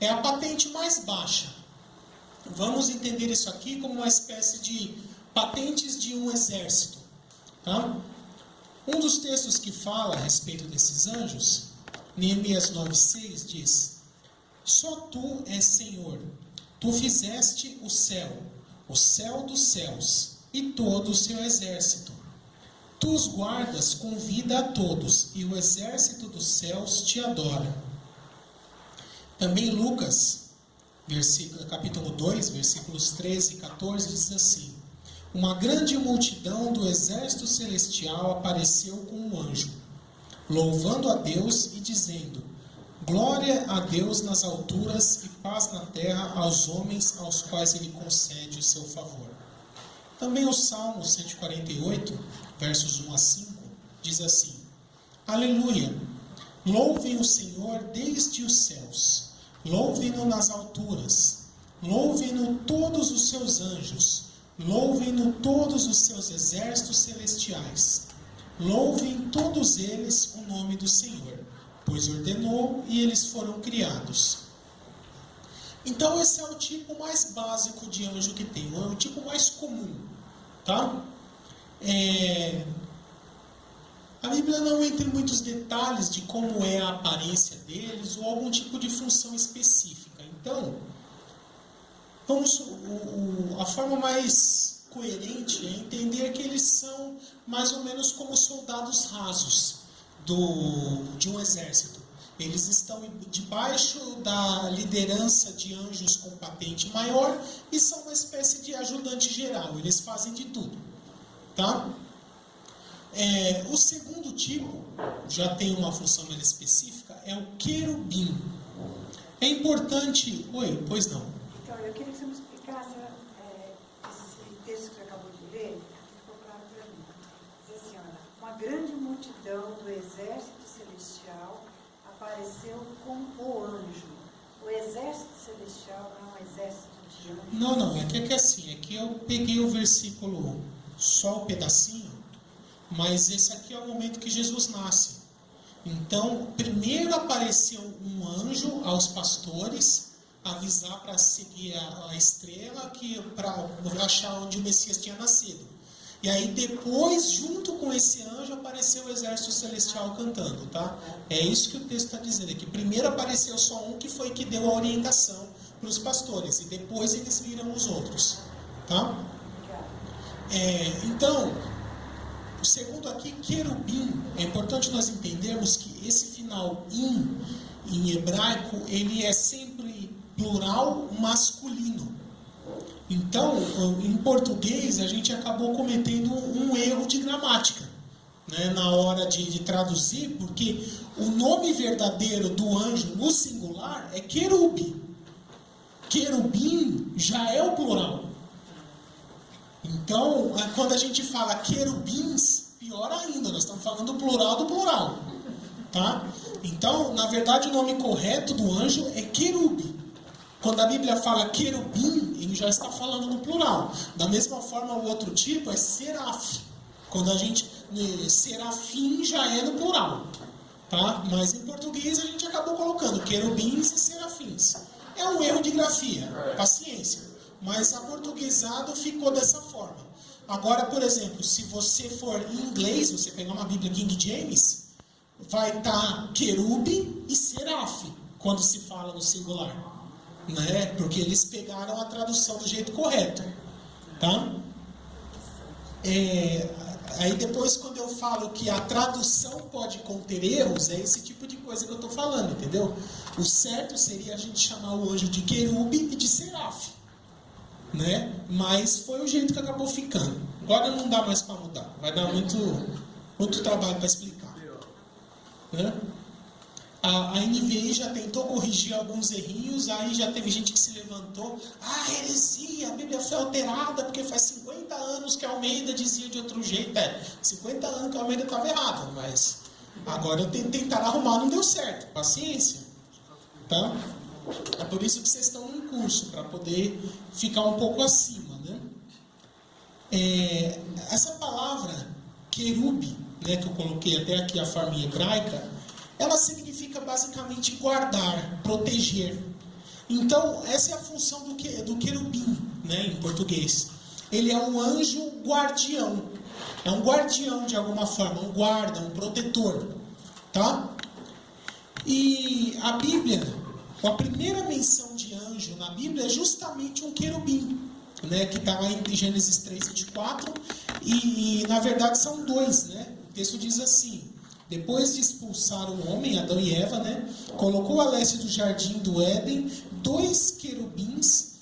É a patente mais baixa. Vamos entender isso aqui como uma espécie de patentes de um exército. Tá? Um dos textos que fala a respeito desses anjos, Neemias 9,6 diz: só tu és Senhor, tu fizeste o céu dos céus, e todo o seu exército. Tu os guardas com vida a todos, e o exército dos céus te adora. Também Lucas, capítulo 2, versículos 13 e 14, diz assim: uma grande multidão do exército celestial apareceu com um anjo, louvando a Deus e dizendo: glória a Deus nas alturas e paz na terra aos homens aos quais Ele concede o seu favor. Também o Salmo 148, versos 1 a 5, diz assim: aleluia! Louvem o Senhor desde os céus, louvem-no nas alturas, louvem-no todos os seus anjos, louvem-no todos os seus exércitos celestiais. Louvem todos eles o nome do Senhor, pois ordenou e eles foram criados. Então esse é o tipo mais básico de anjo que tem, é o tipo mais comum. Tá? A Bíblia não entra em muitos detalhes de como é a aparência deles ou algum tipo de função específica. Então, a forma mais coerente é entender que eles são mais ou menos como soldados rasos de um exército. Eles estão debaixo da liderança de anjos com patente maior e são uma espécie de ajudante geral. Eles fazem de tudo. Tá? O segundo tipo, já tem uma função mais específica, é o querubim. É importante... Oi, pois não. Então, eu queria que você me explicasse esse texto que você acabou de ler, ficou claro para mim. Diz assim, olha, uma grande multidão do exército celestial apareceu com o anjo. O exército celestial não é um exército de anjos? Não, é que assim, aqui eu peguei o versículo, só o pedacinho, mas esse aqui é o momento que Jesus nasce. Então, primeiro apareceu um anjo aos pastores, avisar para seguir a estrela, para achar onde o Messias tinha nascido. E aí depois, junto com esse anjo, apareceu o exército celestial cantando, tá? É isso que o texto está dizendo, é que primeiro apareceu só um que foi que deu a orientação para os pastores, e depois eles viram os outros, tá? Então, o segundo aqui, querubim, é importante nós entendermos que esse final em hebraico, ele é sempre plural masculino. Então, em português, a gente acabou cometendo um erro de gramática, né, na hora de traduzir, porque o nome verdadeiro do anjo no singular é querube. Querubim já é o plural. Então, quando a gente fala querubins, pior ainda, nós estamos falando do plural do plural. Tá? Então, na verdade, o nome correto do anjo é querube. Quando a Bíblia fala querubim, ele já está falando no plural. Da mesma forma, o outro tipo é seraf. Quando a gente... serafim já é no plural. Tá? Mas em português a gente acabou colocando querubins e serafins. É um erro de grafia, paciência. Mas aportuguesado ficou dessa forma. Agora, por exemplo, se você for em inglês, você pegar uma Bíblia King James, vai estar querube e seraf, quando se fala no singular. Né? Porque eles pegaram a tradução do jeito correto. Tá? Aí depois, quando eu falo que a tradução pode conter erros, é esse tipo de coisa que eu estou falando, entendeu? O certo seria a gente chamar o anjo de querube e de seraf, né? Mas foi o jeito que acabou ficando. Agora não dá mais para mudar, vai dar muito trabalho para explicar, né? A NVI já tentou corrigir alguns errinhos, aí já teve gente que se levantou. Heresia, a Bíblia foi alterada porque faz 50 anos que a Almeida dizia de outro jeito. 50 anos que a Almeida estava errada, mas agora eu tentar arrumar, não deu certo. Paciência. Tá? É por isso que vocês estão em curso, para poder ficar um pouco acima, né? Essa palavra querube, né, que eu coloquei até aqui a forma hebraica, ela significa basicamente guardar, proteger. Então, essa é a função do querubim, né, em português. Ele é um anjo guardião. É um guardião de alguma forma, um guarda, um protetor. Tá? E a Bíblia, a primeira menção de anjo na Bíblia é justamente um querubim, né, que está lá em Gênesis 3:24. E na verdade são dois, né? O texto diz assim: depois de expulsar o homem, Adão e Eva, né, colocou a leste do jardim do Éden 2 querubins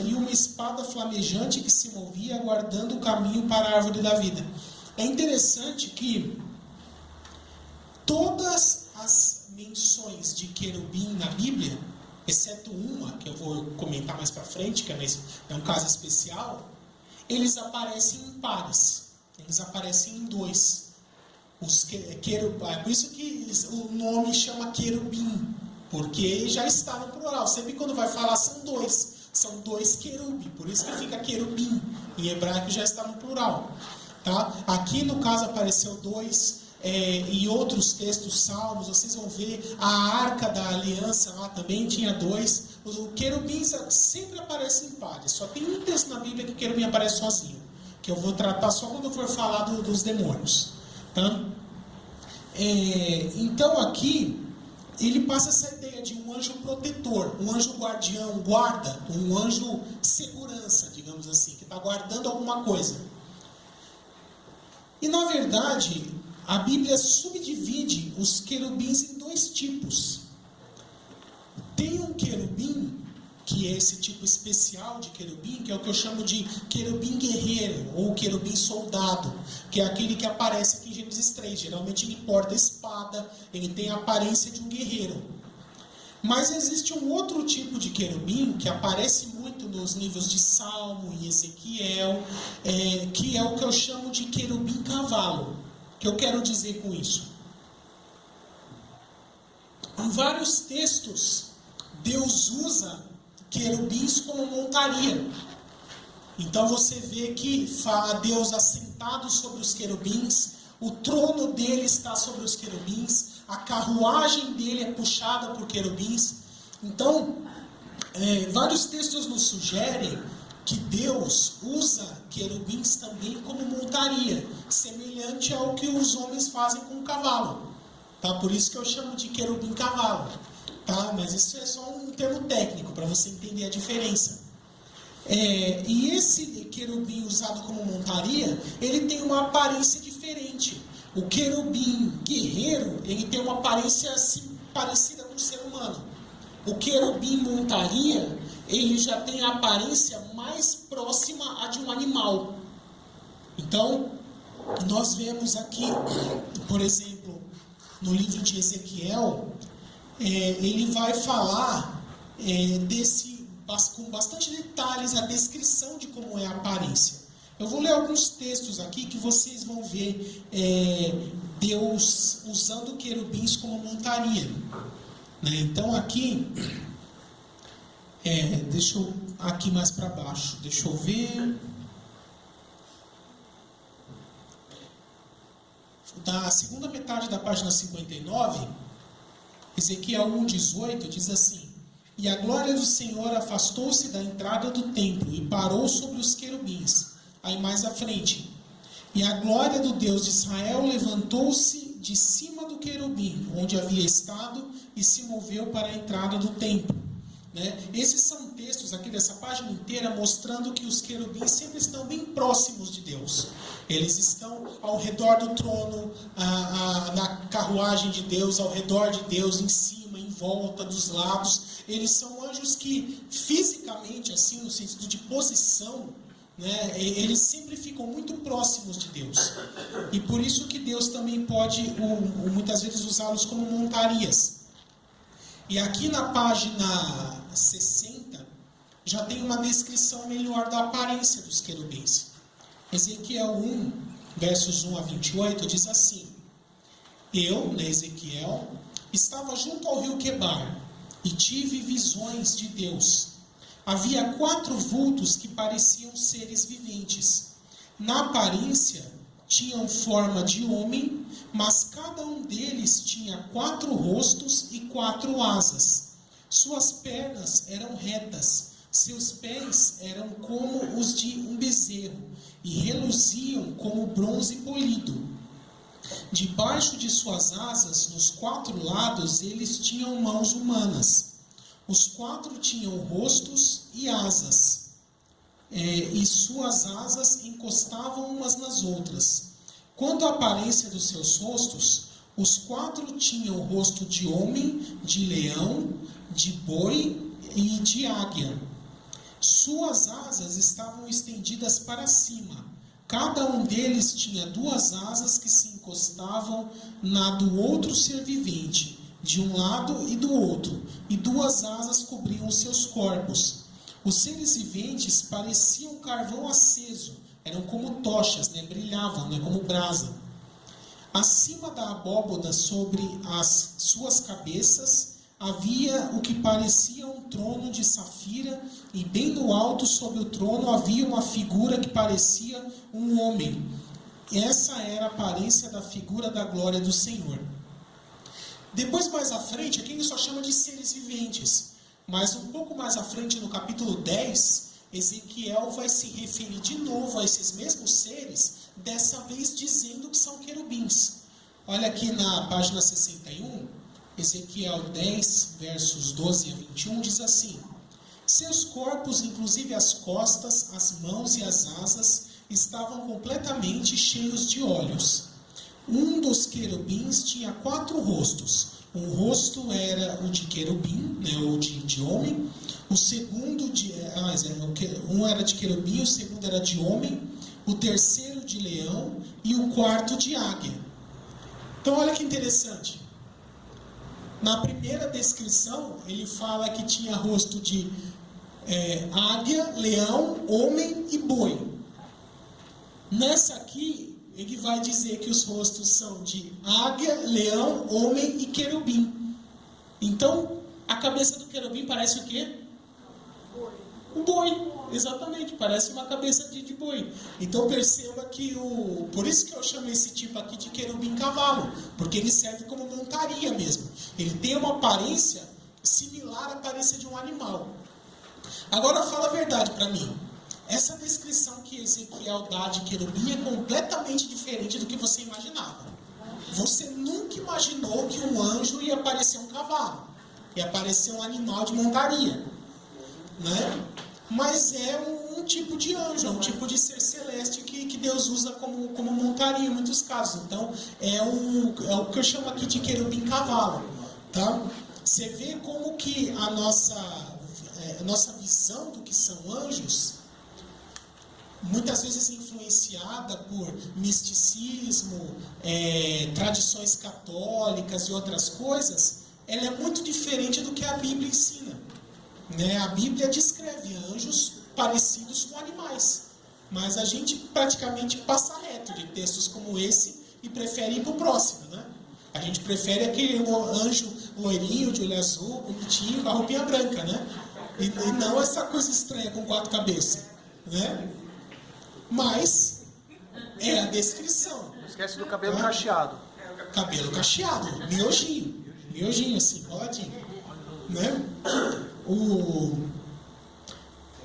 e uma espada flamejante que se movia, guardando o caminho para a árvore da vida. É interessante que todas as menções de querubim na Bíblia, exceto uma, que eu vou comentar mais para frente, que é um caso especial, eles aparecem em pares, eles aparecem em 2. Por isso que o nome chama querubim, porque já está no plural. Sempre quando vai falar são 2. São 2 querubim, por isso que fica querubim. Em hebraico já está no plural. Tá? Aqui no caso apareceu 2. Em outros textos, salmos, vocês vão ver a arca da aliança lá também tinha 2. O querubim sempre aparece em pares. Só tem um texto na Bíblia que o querubim aparece sozinho, que eu vou tratar só quando eu for falar dos demônios. Tá? Então aqui ele passa essa ideia de um anjo protetor, um anjo guardião, guarda, um anjo segurança, digamos assim, que está guardando alguma coisa. E na verdade a Bíblia subdivide os querubins em 2 tipos. Tem um querubim, que é esse tipo especial de querubim, que é o que eu chamo de querubim guerreiro, ou querubim soldado, que é aquele que aparece aqui em Gênesis 3. Geralmente ele porta espada, ele tem a aparência de um guerreiro. Mas existe um outro tipo de querubim, que aparece muito nos livros de Salmo e Ezequiel, que é o que eu chamo de querubim cavalo. O que eu quero dizer com isso? Em vários textos, Deus usa querubins como montaria. Então você vê que fala Deus assentado sobre os querubins, o trono dele está sobre os querubins, a carruagem dele é puxada por querubins. Então, vários textos nos sugerem que Deus usa querubins também como montaria, semelhante ao que os homens fazem com o cavalo. Tá? Por isso que eu chamo de querubim cavalo. Tá? Mas isso é só um termo técnico, para você entender a diferença. E esse querubim usado como montaria, ele tem uma aparência diferente. O querubim guerreiro, ele tem uma aparência assim, parecida com o ser humano. O querubim montaria, ele já tem a aparência mais próxima a de um animal. Então, nós vemos aqui, por exemplo, no livro de Ezequiel, ele vai falar com bastante detalhes a descrição de como é a aparência. Eu vou ler alguns textos aqui que vocês vão ver Deus usando querubins como montaria. Né? Então aqui, deixa eu aqui mais para baixo, deixa eu ver. Da segunda metade da página 59, Ezequiel 1,18 diz assim: E a glória do Senhor afastou-se da entrada do templo e parou sobre os querubins. Aí mais à frente: E a glória do Deus de Israel levantou-se de cima do querubim, onde havia estado, e se moveu para a entrada do templo. Né? Esses são textos aqui dessa página inteira mostrando que os querubins sempre estão bem próximos de Deus. Eles estão ao redor do trono, na carruagem de Deus, ao redor de Deus, em cima, em volta, dos lados. Eles são anjos que fisicamente, assim, no sentido de posição, né, eles sempre ficam muito próximos de Deus. E por isso que Deus também pode, muitas vezes, usá-los como montarias. E aqui na página 60, já tem uma descrição melhor da aparência dos querubins. Ezequiel 1, versos 1 a 28, diz assim: Eu, Ezequiel, estava junto ao rio Quebar, e tive visões de Deus. Havia 4 vultos que pareciam seres viventes. Na aparência, tinham forma de homem, mas cada um deles tinha 4 rostos e 4 asas. Suas pernas eram retas, seus pés eram como os de um bezerro, e reluziam como bronze polido. Debaixo de suas asas, nos 4 lados, eles tinham mãos humanas. Os 4 tinham rostos e asas, e suas asas encostavam umas nas outras. Quanto à aparência dos seus rostos, os 4 tinham o rosto de homem, de leão, de boi e de águia. Suas asas estavam estendidas para cima. Cada um deles tinha 2 asas que se encostavam na do outro ser vivente, de um lado e do outro, e 2 asas cobriam os seus corpos. Os seres viventes pareciam carvão aceso, eram como tochas, brilhavam, como brasa. Acima da abóboda, sobre as suas cabeças, havia o que parecia um trono de safira, e bem no alto, sobre o trono, havia uma figura que parecia um homem. Essa era a aparência da figura da glória do Senhor. Depois, mais à frente, aqui ele só chama de seres viventes. Mas um pouco mais à frente, no capítulo 10, Ezequiel vai se referir de novo a esses mesmos seres, dessa vez dizendo que são querubins. Olha aqui na página 61, Ezequiel 10, versos 12 a 21, diz assim: Seus corpos, inclusive as costas, as mãos e as asas, estavam completamente cheios de olhos. Um dos querubins tinha 4 rostos. Um rosto era o de querubim, ou de homem. O segundo um era de querubim, o segundo era de homem, o terceiro de leão e o 4º de águia. Então olha que interessante. Na primeira descrição, ele fala que tinha rosto de águia, leão, homem e boi. Nessa aqui, ele vai dizer que os rostos são de águia, leão, homem e querubim. Então, a cabeça do querubim parece o quê? Um boi, exatamente, parece uma cabeça de boi. Então perceba que por isso que eu chamei esse tipo aqui de querubim cavalo, porque ele serve como montaria mesmo. Ele tem uma aparência similar à aparência de um animal. Agora fala a verdade para mim. Essa descrição que Ezequiel dá de querubim é completamente diferente do que você imaginava. Você nunca imaginou que um anjo ia parecer um cavalo, ia parecer um animal de montaria, né? Mas é um tipo de anjo, é um tipo de ser celeste que Deus usa como montaria em muitos casos. Então, é o que eu chamo aqui de querubim cavalo, tá? você vê como que a nossa visão do que são anjos, muitas vezes influenciada por misticismo, tradições católicas e outras coisas, ela é muito diferente do que a Bíblia ensina. Né? A Bíblia descreve anjos parecidos com animais, mas a gente praticamente passa reto de textos como esse e prefere ir para o próximo, né? A gente prefere aquele anjo loirinho, de olho azul, bonitinho, com a roupinha branca, né? E não essa coisa estranha com 4 cabeças, né? Mas é a descrição. Não esquece do cabelo cacheado. Cabelo cacheado, miojinho assim, coladinho, né?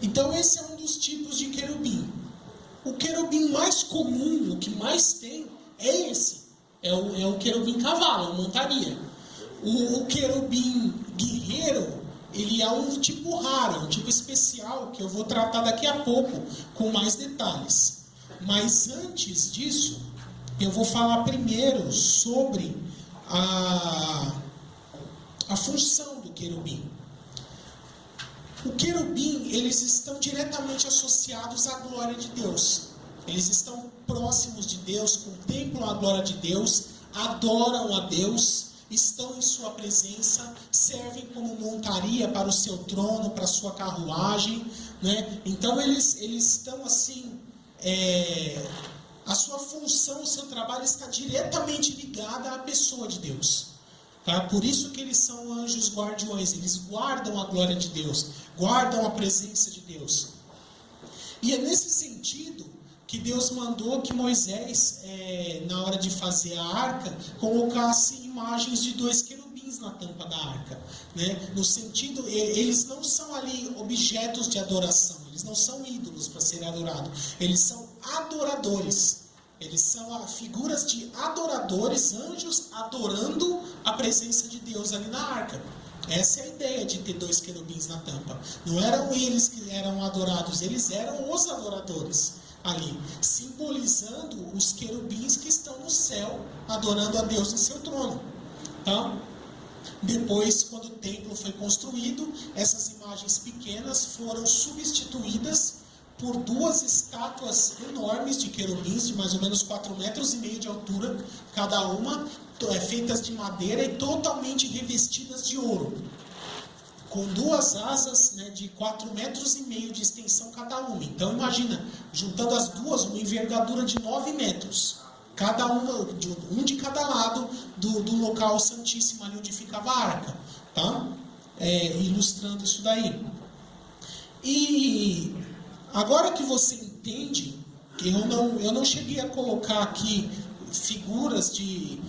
Então esse é um dos tipos de querubim. O querubim mais comum, o que mais tem, é esse. É o querubim cavalo, montaria. O querubim guerreiro, ele é um tipo raro, um tipo especial, que eu vou tratar daqui a pouco, com mais detalhes. Mas antes disso, eu vou falar primeiro sobre a função do querubim. O querubim, eles estão diretamente associados à glória de Deus. Eles estão próximos de Deus, contemplam a glória de Deus, adoram a Deus, estão em sua presença, servem como montaria para o seu trono, para a sua carruagem, né? Então eles estão assim, a sua função, o seu trabalho está diretamente ligada à pessoa de Deus. Tá? Por isso que eles são anjos guardiões, eles guardam a glória de Deus, guardam a presença de Deus. E é nesse sentido que Deus mandou que Moisés, na hora de fazer a arca, colocasse imagens de 2 querubins na tampa da arca. Né? No sentido, eles não são ali objetos de adoração, eles não são ídolos para serem adorados, eles são adoradores. Eles são figuras de adoradores, anjos adorando a presença de Deus ali na arca. Essa é a ideia de ter 2 querubins na tampa. Não eram eles que eram adorados, eles eram os adoradores ali, simbolizando os querubins que estão no céu, adorando a Deus em seu trono. Tá? Depois, quando o templo foi construído, essas imagens pequenas foram substituídas por 2 estátuas enormes de querubins, de mais ou menos 4,5 metros de altura, cada uma feitas de madeira e totalmente revestidas de ouro, com 2 asas, né, de 4,5 metros de extensão cada uma. Então imagina, juntando as duas, uma envergadura de 9 metros, cada uma, um de cada lado do local santíssimo ali onde ficava a arca, tá? Ilustrando isso daí. E agora que você entende, que eu não cheguei a colocar aqui figuras de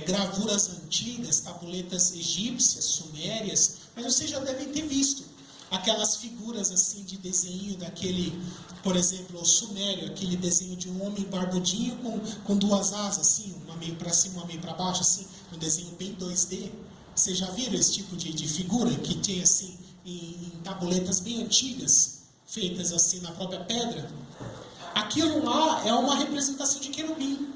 gravuras antigas, tabuletas egípcias, sumérias, mas vocês já devem ter visto aquelas figuras assim de desenho daquele, por exemplo, o sumério, aquele desenho de um homem barbudinho com 2 asas, assim, uma meio para cima, uma meio para baixo, assim, um desenho bem 2D. Vocês já viram esse tipo de figura que tem assim em tabuletas bem antigas, feitas assim na própria pedra? Aquilo lá é uma representação de querubim.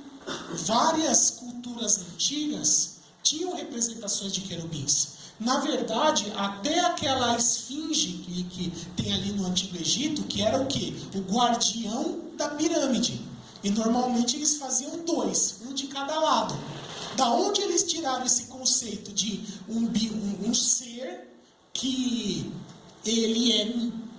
Várias culturas antigas tinham representações de querubins. Na verdade, até aquela esfinge que tem ali no Antigo Egito, que era o quê? O guardião da pirâmide. E normalmente eles faziam 2, um de cada lado. Da onde eles tiraram esse conceito de um ser que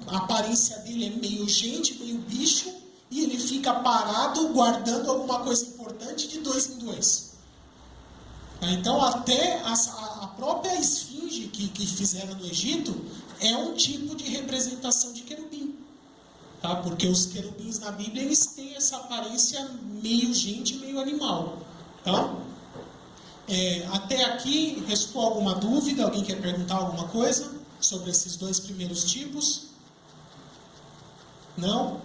a aparência dele é meio gente, meio bicho, e ele fica parado guardando alguma coisa importante de 2 em 2. Então até a própria esfinge que fizeram no Egito é um tipo de representação de querubim. Tá? Porque os querubins na Bíblia eles têm essa aparência meio gente, meio animal. Tá? Até aqui, restou alguma dúvida? Alguém quer perguntar alguma coisa sobre esses 2 primeiros tipos? Não?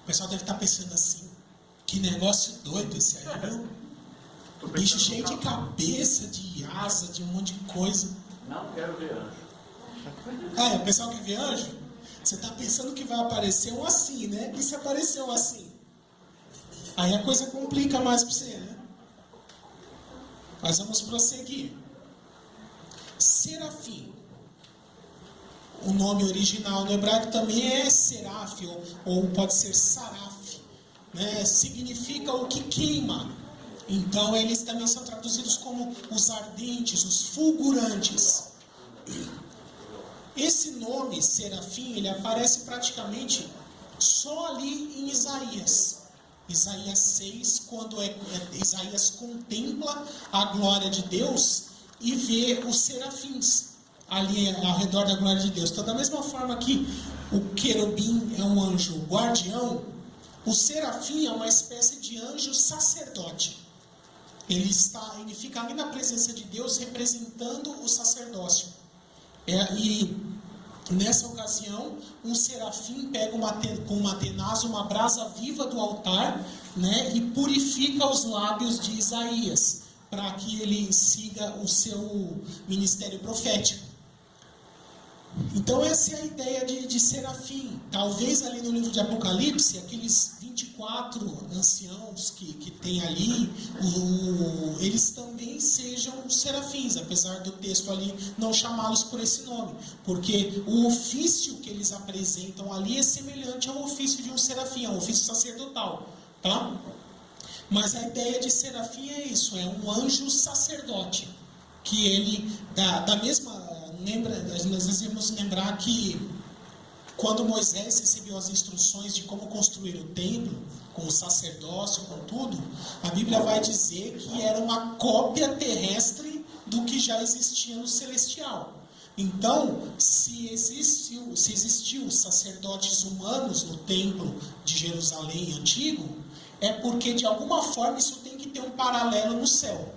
O pessoal deve estar pensando assim, que negócio doido esse aí, viu? Bicho cheio de cabeça, de asa, de um monte de coisa. Não quero ver anjo. O pessoal quer ver anjo? Você está pensando que vai aparecer um assim, né? E se aparecer um assim? Aí a coisa complica mais para você, né? Mas vamos prosseguir. Serafim. O nome original no hebraico também é seraf, ou pode ser saraf, né? Significa o que queima. Então eles também são traduzidos como os ardentes, os fulgurantes. Esse nome, serafim, ele aparece praticamente só ali em Isaías. Isaías 6, quando Isaías contempla a glória de Deus e vê os serafins ali ao redor da glória de Deus. Então, da mesma forma que o querubim é um anjo guardião, o serafim é uma espécie de anjo sacerdote. Ele fica ali na presença de Deus representando o sacerdócio. E nessa ocasião, um serafim pega com uma tenaz uma brasa viva do altar, né, e purifica os lábios de Isaías, para que ele siga o seu ministério profético. Então essa é a ideia de serafim. Talvez ali no livro de Apocalipse, aqueles 24 anciãos que tem ali, eles também sejam serafins, apesar do texto ali não chamá-los por esse nome, porque o ofício que eles apresentam ali é semelhante ao ofício de um serafim, ao ofício sacerdotal, tá? Mas a ideia de serafim é isso, é um anjo sacerdote, que ele, da mesma... nós devemos lembrar que quando Moisés recebeu as instruções de como construir o templo, com o sacerdócio, com tudo, a Bíblia vai dizer que era uma cópia terrestre do que já existia no celestial. Então, se existiu sacerdotes humanos no templo de Jerusalém antigo, é porque de alguma forma isso tem que ter um paralelo no céu.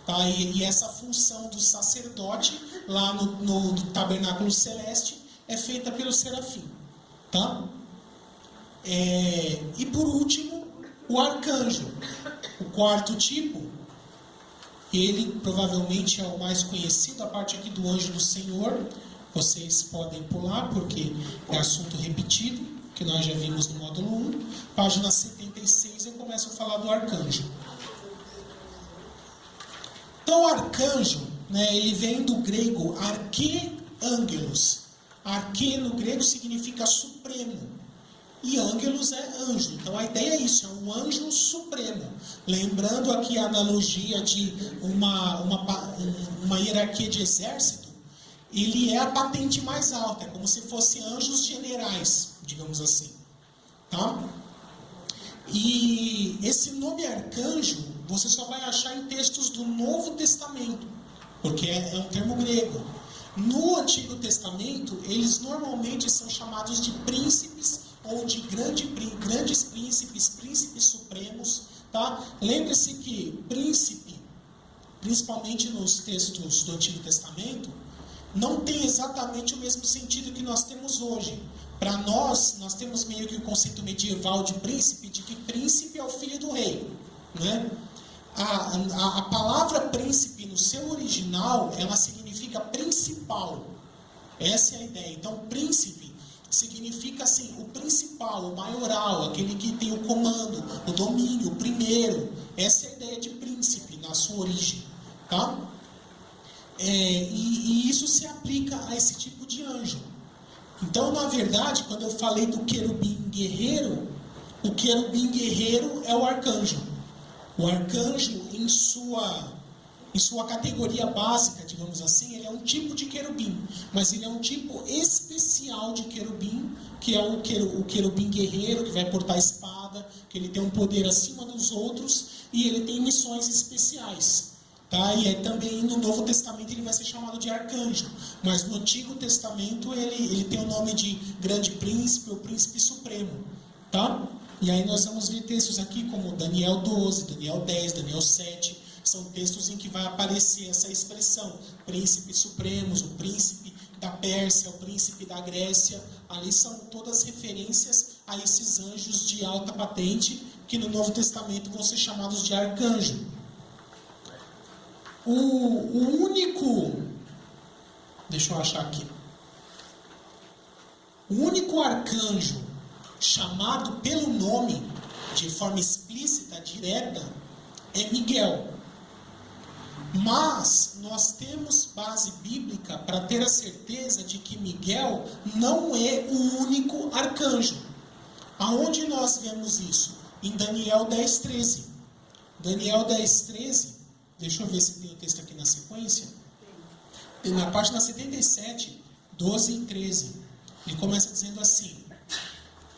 Tá? E essa função do sacerdote lá no tabernáculo celeste é feita pelo serafim. Tá? E por último, o arcanjo. O quarto tipo, ele provavelmente é o mais conhecido, a parte aqui do anjo do Senhor. Vocês podem pular porque é assunto repetido, que nós já vimos no módulo 1. Página 76 eu começo a falar do arcanjo. Então, o arcanjo, né, ele vem do grego arquê-ângelos. Arquê no grego significa supremo. E ângelos é anjo. Então, a ideia é isso, é um anjo supremo. Lembrando aqui a analogia de uma hierarquia de exército, ele é a patente mais alta, é como se fossem anjos generais, digamos assim. Tá? E esse nome arcanjo, você só vai achar em textos do Novo Testamento, porque é um termo grego. No Antigo Testamento, eles normalmente são chamados de príncipes, ou de grandes príncipes, príncipes supremos. Tá? Lembre-se que príncipe, principalmente nos textos do Antigo Testamento, não tem exatamente o mesmo sentido que nós temos hoje. Para nós temos meio que o conceito medieval de príncipe, de que príncipe é o filho do rei, né? A palavra príncipe no seu original, ela significa principal. Essa é a ideia. Então, príncipe significa assim, o principal, o maioral, aquele que tem o comando, o domínio, o primeiro. Essa é a ideia de príncipe na sua origem, tá? E isso se aplica a esse tipo de anjo. Então, na verdade, quando eu falei do querubim guerreiro, o querubim guerreiro é o arcanjo. O arcanjo, em sua categoria básica, digamos assim, ele é um tipo de querubim, mas ele é um tipo especial de querubim, que é o querubim guerreiro, que vai portar espada, que ele tem um poder acima dos outros, e ele tem missões especiais. Tá? E também no Novo Testamento ele vai ser chamado de arcanjo, mas no Antigo Testamento ele tem o nome de grande príncipe ou príncipe supremo. Tá? E aí nós vamos ver textos aqui como Daniel 12, Daniel 10, Daniel 7, são textos em que vai aparecer essa expressão, príncipe supremos, o príncipe da Pérsia, o príncipe da Grécia. Ali são todas referências a esses anjos de alta patente que no Novo Testamento vão ser chamados de arcanjo. O único, deixa eu achar aqui, o único arcanjo chamado pelo nome, de forma explícita, direta, é Miguel. Mas nós temos base bíblica para ter a certeza de que Miguel não é o único arcanjo. Aonde nós vemos isso? Em Daniel 10:13. Daniel 10:13, deixa eu ver se tem o texto aqui na sequência. Na página 77, 12 e 13. Ele começa dizendo assim: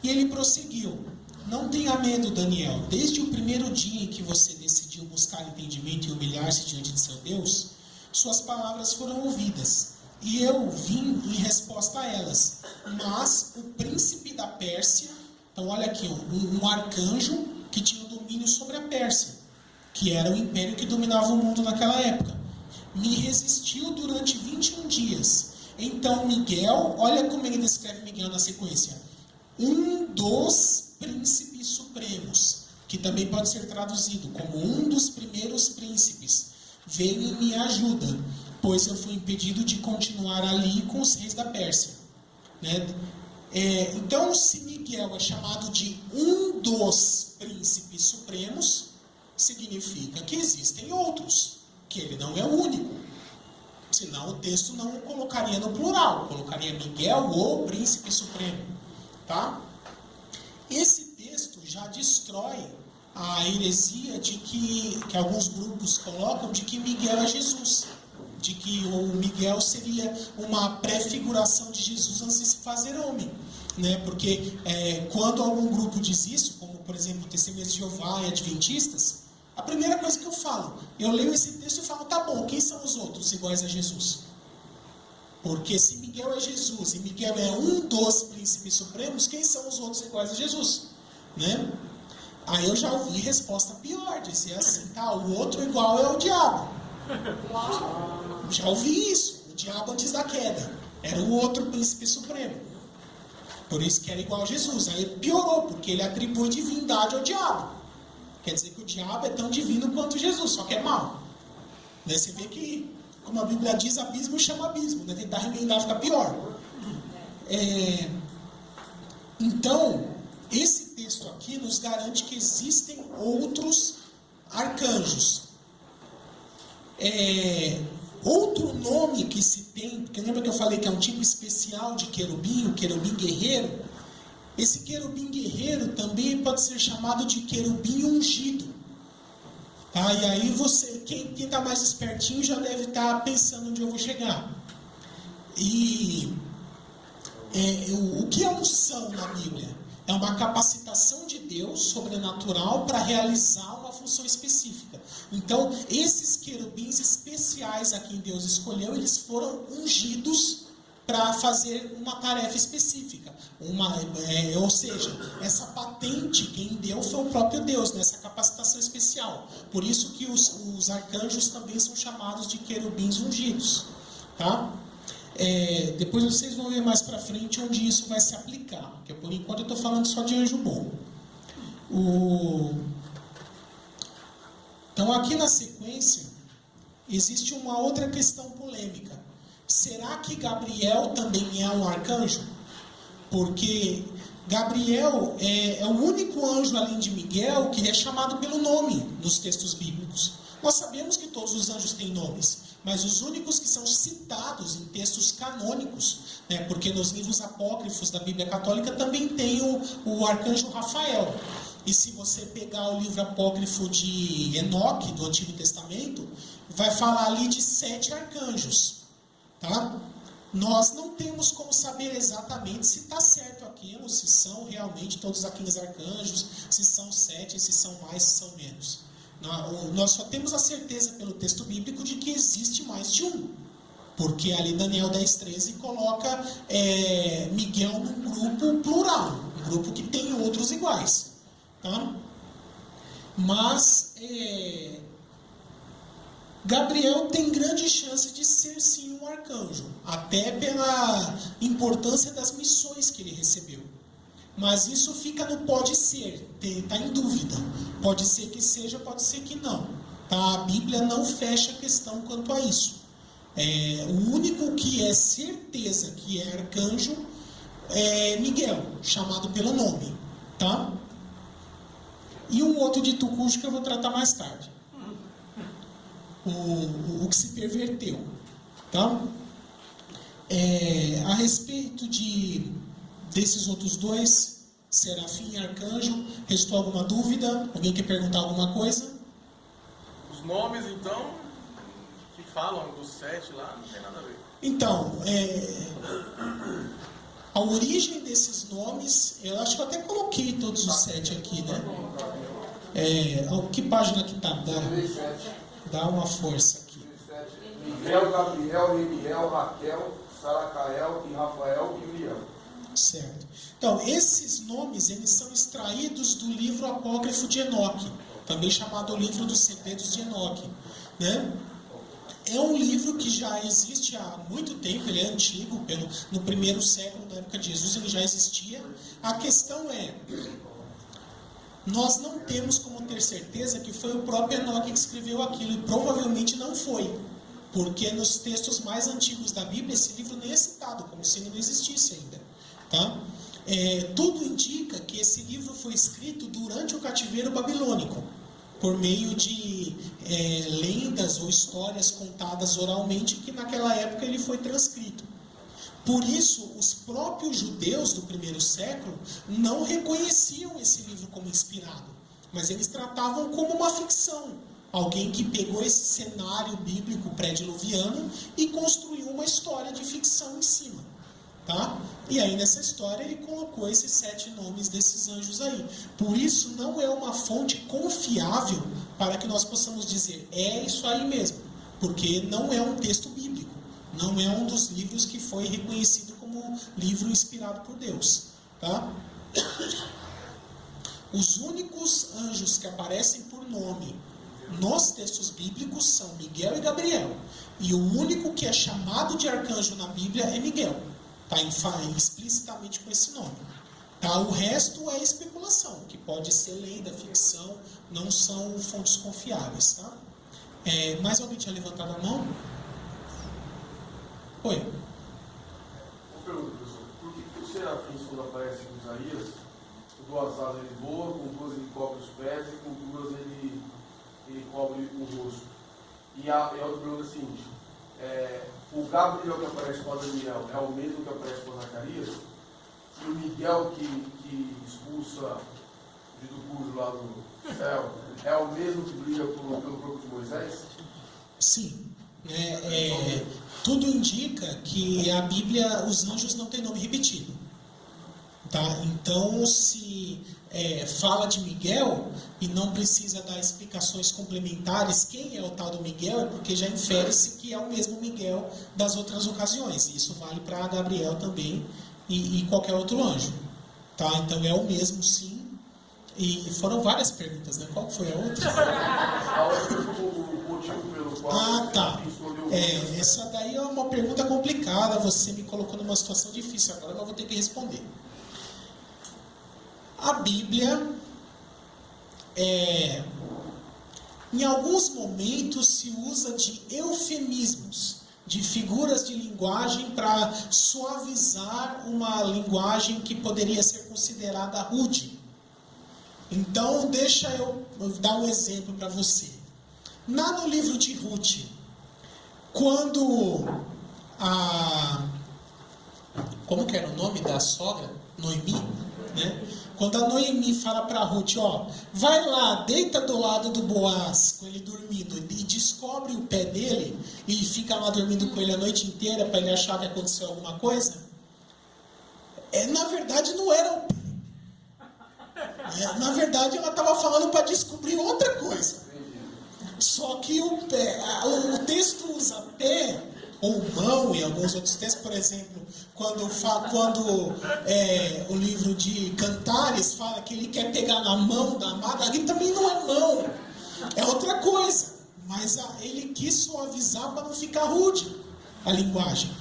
e ele prosseguiu: não tenha medo, Daniel. Desde o primeiro dia em que você decidiu buscar entendimento e humilhar-se diante de seu Deus, suas palavras foram ouvidas, e eu vim em resposta a elas. Mas o príncipe da Pérsia, então olha aqui, um arcanjo que tinha domínio sobre a Pérsia, que era o império que dominava o mundo naquela época, me resistiu durante 21 dias. Então Miguel, olha como ele descreve Miguel na sequência: um dos príncipes supremos, que também pode ser traduzido como um dos primeiros príncipes, veio em minha ajuda, pois eu fui impedido de continuar ali com os reis da Pérsia. Né? Então, se Miguel é chamado de um dos príncipes supremos, significa que existem outros, que ele não é o único. Senão o texto não colocaria no plural, colocaria Miguel, o príncipe supremo. Tá? Esse texto já destrói a heresia de que alguns grupos colocam de que Miguel é Jesus, de que o Miguel seria uma prefiguração de Jesus antes de se fazer homem, né? Porque quando algum grupo diz isso, como por exemplo Testemunhas de Jeová e Adventistas, a primeira coisa que eu leio esse texto e falo: tá bom, quem são os outros iguais a Jesus? Porque se Miguel é Jesus e Miguel é um dos príncipes supremos, quem são os outros iguais a Jesus? Né? Aí eu já ouvi resposta pior, dizer assim: tá, o outro igual é o diabo. Já ouvi isso, o diabo antes da queda era o outro príncipe supremo, por isso que era igual a Jesus. Aí piorou, porque ele atribui divindade ao diabo. Quer dizer que o diabo é tão divino quanto Jesus, só que é mau. Daí você vê que, como a Bíblia diz, abismo chama abismo, né? Tentar remendar fica pior. Então, esse texto aqui nos garante que existem outros arcanjos. Outro nome que se tem, porque lembra que eu falei que é um tipo especial de querubim, o querubim guerreiro? Esse querubim guerreiro também pode ser chamado de querubim ungido. Tá? E aí quem está mais espertinho já deve estar pensando onde eu vou chegar. E o que é unção na Bíblia? É uma capacitação de Deus sobrenatural para realizar uma função específica. Então, esses querubins especiais a quem Deus escolheu, eles foram ungidos para fazer uma tarefa específica. Ou seja, essa patente quem deu foi o próprio Deus, nessa capacitação especial. Por isso que os arcanjos também são chamados de querubins ungidos. Tá? Depois vocês vão ver mais para frente onde isso vai se aplicar, porque por enquanto eu estou falando só de anjo bom. Então aqui na sequência existe uma outra questão polêmica. Será que Gabriel também é um arcanjo? Porque Gabriel é o único anjo além de Miguel que é chamado pelo nome nos textos bíblicos. Nós sabemos que todos os anjos têm nomes, mas os únicos que são citados em textos canônicos, né, porque nos livros apócrifos da Bíblia Católica também tem o arcanjo Rafael. E se você pegar o livro apócrifo de Enoque, do Antigo Testamento, vai falar ali de 7 arcanjos. Tá? Nós não temos como saber exatamente se está certo aquilo, se são realmente todos aqueles arcanjos, se são 7, se são mais, se são menos. Nós só temos a certeza pelo texto bíblico de que existe mais de um. Porque ali Daniel 10:13 coloca Miguel num grupo plural, um grupo que tem outros iguais. Tá? Mas Gabriel tem grande chance de ser sim um arcanjo, até pela importância das missões que ele recebeu. Mas isso fica no pode ser, está em dúvida. Pode ser que seja, pode ser que não. Tá? A Bíblia não fecha a questão quanto a isso. O único que é certeza que é arcanjo é Miguel, chamado pelo nome. Tá? E um outro dito cujo que eu vou tratar mais tarde. o que se perverteu. Tá? A respeito desses outros dois, serafim e arcanjo, restou alguma dúvida? Alguém quer perguntar alguma coisa? Os nomes, então, que falam dos 7 lá, não tem nada a ver. Então, a origem desses nomes, eu acho que eu até coloquei todos os 7 aqui, né? Que página que tá? Dá uma força aqui. Miguel, Gabriel, Remiel, Raquel, Saracael e Rafael e Uriel. Certo. Então, esses nomes, eles são extraídos do livro apócrifo de Enoque, também chamado o livro dos segredos de Enoque, né? É um livro que já existe há muito tempo, ele é antigo, no primeiro século, na época de Jesus, ele já existia. A questão é, nós não temos como ter certeza que foi o próprio Enoque que escreveu aquilo, e provavelmente não foi, porque nos textos mais antigos da Bíblia, esse livro nem é citado, como se ele não existisse ainda. Tá? Tudo indica que esse livro foi escrito durante o cativeiro babilônico, por meio de lendas ou histórias contadas oralmente, que naquela época ele foi transcrito. Por isso, os próprios judeus do primeiro século não reconheciam esse livro como inspirado, mas eles tratavam como uma ficção. Alguém que pegou esse cenário bíblico pré-diluviano e construiu uma história de ficção em cima. Tá? E aí nessa história ele colocou esses 7 nomes desses anjos aí. Por isso não é uma fonte confiável para que nós possamos dizer, é isso aí mesmo, porque não é um texto bíblico, não é um dos livros que foi reconhecido como livro inspirado por Deus. Tá? Os únicos anjos que aparecem por nome nos textos bíblicos são Miguel e Gabriel, e o único que é chamado de arcanjo na Bíblia é Miguel. Está explicitamente com esse nome. Tá? O resto é especulação, que pode ser lenda, ficção, não são fontes confiáveis. Tá? Mais alguém tinha levantado a mão? Oi. Uma pergunta, professor. Por que os serafins, quando aparecem com Isaías, com 2 asas ele voa, com 2 ele cobre os pés e com 2 ele cobre o rosto? E a outra pergunta é a seguinte. O Gabriel que aparece com a Daniel é o mesmo que aparece com Zacarias? E o Miguel que expulsa o dedo cujo lá do céu é o mesmo que brilha pelo corpo de Moisés? Sim. Tudo indica que a Bíblia, os anjos não têm nome repetido. Tá? Então, se fala de Miguel e não precisa dar explicações complementares quem é o tal do Miguel, é porque já infere-se que é o mesmo Miguel das outras ocasiões. Isso vale para Gabriel também e qualquer outro anjo. Tá? Então é o mesmo, sim. E foram várias perguntas, né? Qual foi a outra? A outra o motivo pelo qual tá. Essa daí é uma pergunta complicada. Você me colocou numa situação difícil agora, mas eu vou ter que responder. A Bíblia, em alguns momentos, se usa de eufemismos, de figuras de linguagem para suavizar uma linguagem que poderia ser considerada rude. Então, deixa eu dar um exemplo para você. Lá no livro de Ruth, quando como que era o nome da sogra? Noemi, né? Quando a Noemi fala para Ruth, vai lá, deita do lado do Boaz, com ele dormindo, e descobre o pé dele, e fica lá dormindo com ele a noite inteira, para ele achar que aconteceu alguma coisa. Na verdade, não era o pé. Na verdade, ela estava falando para descobrir outra coisa. Só que o texto usa pé, ou mão, e alguns outros textos, por exemplo, quando o livro de Cantares fala que ele quer pegar na mão da amada, ali também não é mão, é outra coisa, mas ele quis suavizar para não ficar rude a linguagem.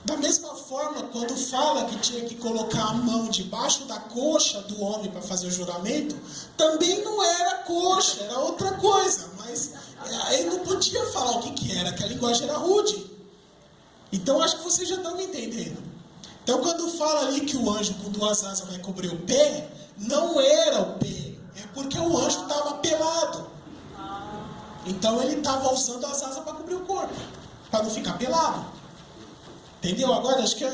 Da mesma forma, quando fala que tinha que colocar a mão debaixo da coxa do homem para fazer o juramento, também não era coxa, era outra coisa, mas ele não podia falar o que era, que a linguagem era rude. Então acho que vocês já estão me entendendo. Então quando fala ali que o anjo com 2 asas vai cobrir o pé, não era o pé, é porque o anjo estava pelado. Então ele estava usando as asas para cobrir o corpo, para não ficar pelado. Entendeu? Agora, acho que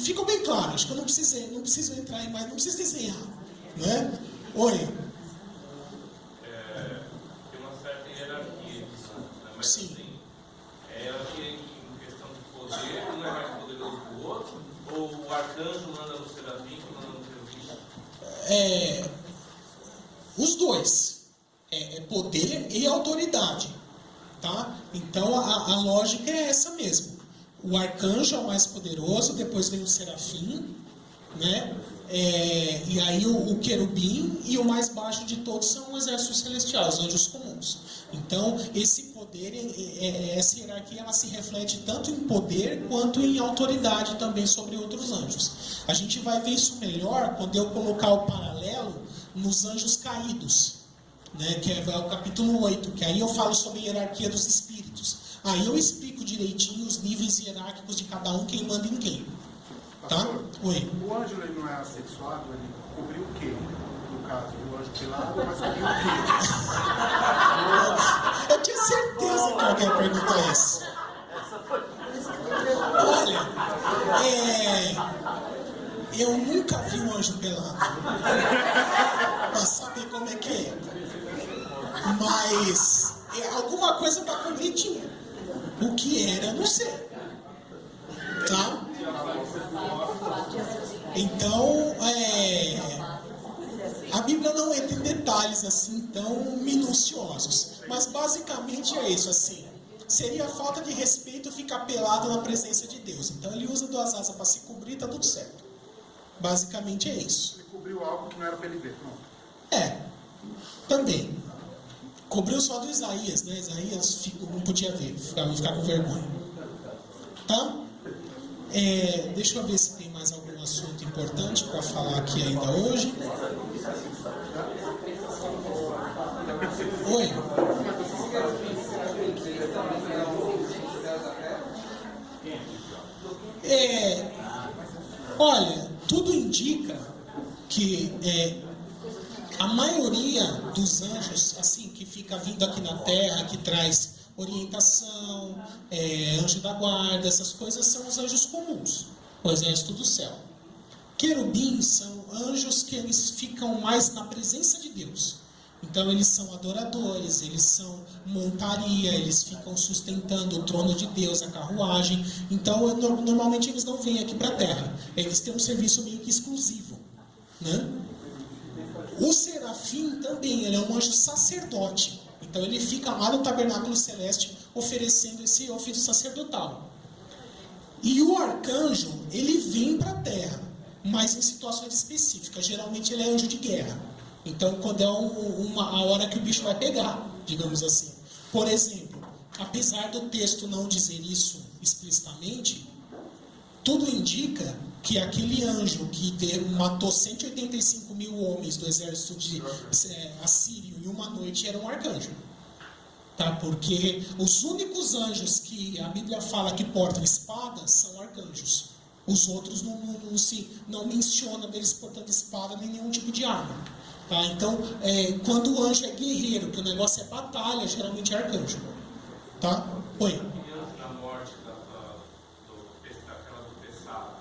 ficou bem claro. Acho que eu não preciso entrar em mais, não preciso desenhar. Né? Oi. Tem uma certa hierarquia disso, né? Mas Sim. assim, é hierarquia em questão de poder, um é mais poderoso que o outro, ou o arcanjo manda no serafim, que manda no serafim? Os dois. É poder e autoridade. Tá? Então a lógica é essa mesmo. O arcanjo é o mais poderoso, depois vem o serafim, né? E aí o querubim, e o mais baixo de todos são os exércitos celestiais, os anjos comuns. Então esse poder, essa hierarquia, ela se reflete tanto em poder quanto em autoridade também sobre outros anjos. A gente vai ver isso melhor quando eu colocar o paralelo nos anjos caídos, né? Que é o capítulo 8, que aí eu falo sobre a hierarquia dos espíritos. Aí eu explico direitinho os níveis hierárquicos de cada um, quem manda em quem. Tá? Pastor, Oi. o anjo ele não é assexuado, ele cobriu o quê? No caso, o anjo pelado, mas cobriu o quê? Eu tinha certeza que alguém ia perguntar isso. Olha, eu nunca vi um anjo pelado. Pra saber como é que é. Mas alguma coisa para cobrir tinha. O que era, eu não sei. Tá? Então, a Bíblia não entra em detalhes assim tão minuciosos. Mas basicamente é isso, assim. Seria falta de respeito ficar pelado na presença de Deus. Então ele usa duas asas para se cobrir, tá tudo certo. Basicamente é isso. Ele cobriu algo que não era para ele ver, pronto. Também. Cobriu só do Isaías, né? Isaías não podia ver, ficar com vergonha. Tá? Deixa eu ver se tem mais algum assunto importante para falar aqui ainda hoje. Oi. Olha, tudo indica que a maioria dos anjos, assim, que fica vindo aqui na Terra, que traz orientação, anjo da guarda, essas coisas são os anjos comuns, o exército do céu. Querubins são anjos que eles ficam mais na presença de Deus. Então eles são adoradores, eles são montaria, eles ficam sustentando o trono de Deus, a carruagem. Então normalmente eles não vêm aqui para a Terra. Eles têm um serviço meio que exclusivo, né? O serafim também, ele é um anjo sacerdote. Então ele fica lá no tabernáculo celeste oferecendo esse ofício sacerdotal. E o arcanjo, ele vem para a terra, mas em situações específicas. Geralmente ele é anjo de guerra. Então quando é a hora que o bicho vai pegar, digamos assim. Por exemplo, apesar do texto não dizer isso explicitamente, tudo indica que aquele anjo que matou 185 mil homens do exército assírio em uma noite era um arcanjo. Tá? Porque os únicos anjos que a Bíblia fala que portam espadas são arcanjos. Os outros não menciona deles portando espada nem nenhum tipo de arma. Tá? Então, quando o anjo é guerreiro, que o negócio é batalha, geralmente é arcanjo. Tá? Oi. Na morte daquela do Tessá,